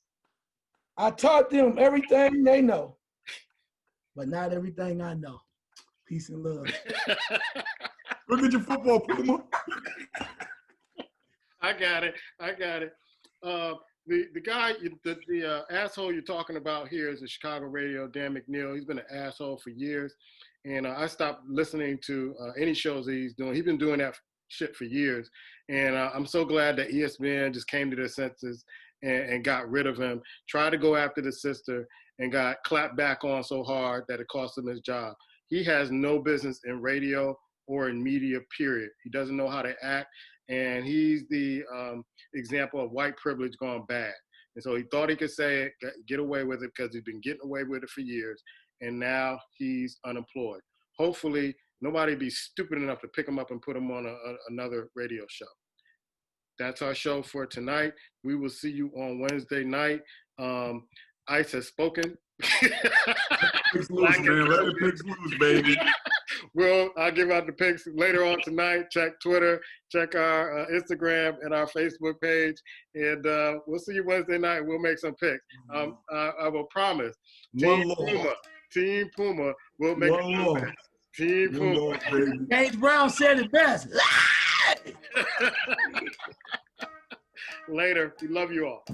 I taught them everything they know, but not everything I know. Peace and love. Look at your football, Puma. I got it. The guy, the asshole you're talking about here is the Chicago radio, Dan McNeil. He's been an asshole for years. And I stopped listening to any shows that he's doing. He's been doing that shit for years. And I'm so glad that ESPN just came to their senses and got rid of him. Tried to go after the sister and got clapped back on so hard that it cost him his job. He has no business in radio or in media, period. He doesn't know how to act. And he's the example of white privilege gone bad. And so he thought he could say it, get away with it, because he's been getting away with it for years. And now he's unemployed. Hopefully, nobody be stupid enough to pick him up and put him on another radio show. That's our show for tonight. We will see you on Wednesday night. Ice has spoken. Picks loose, man. Let the picks loose, baby. Well, I'll give out the picks later on tonight. Check Twitter, check our Instagram and our Facebook page. And we'll see you Wednesday night. We'll make some picks. I will promise. Team Puma will make it. Team Puma. James Brown said it best. Later. We love you all.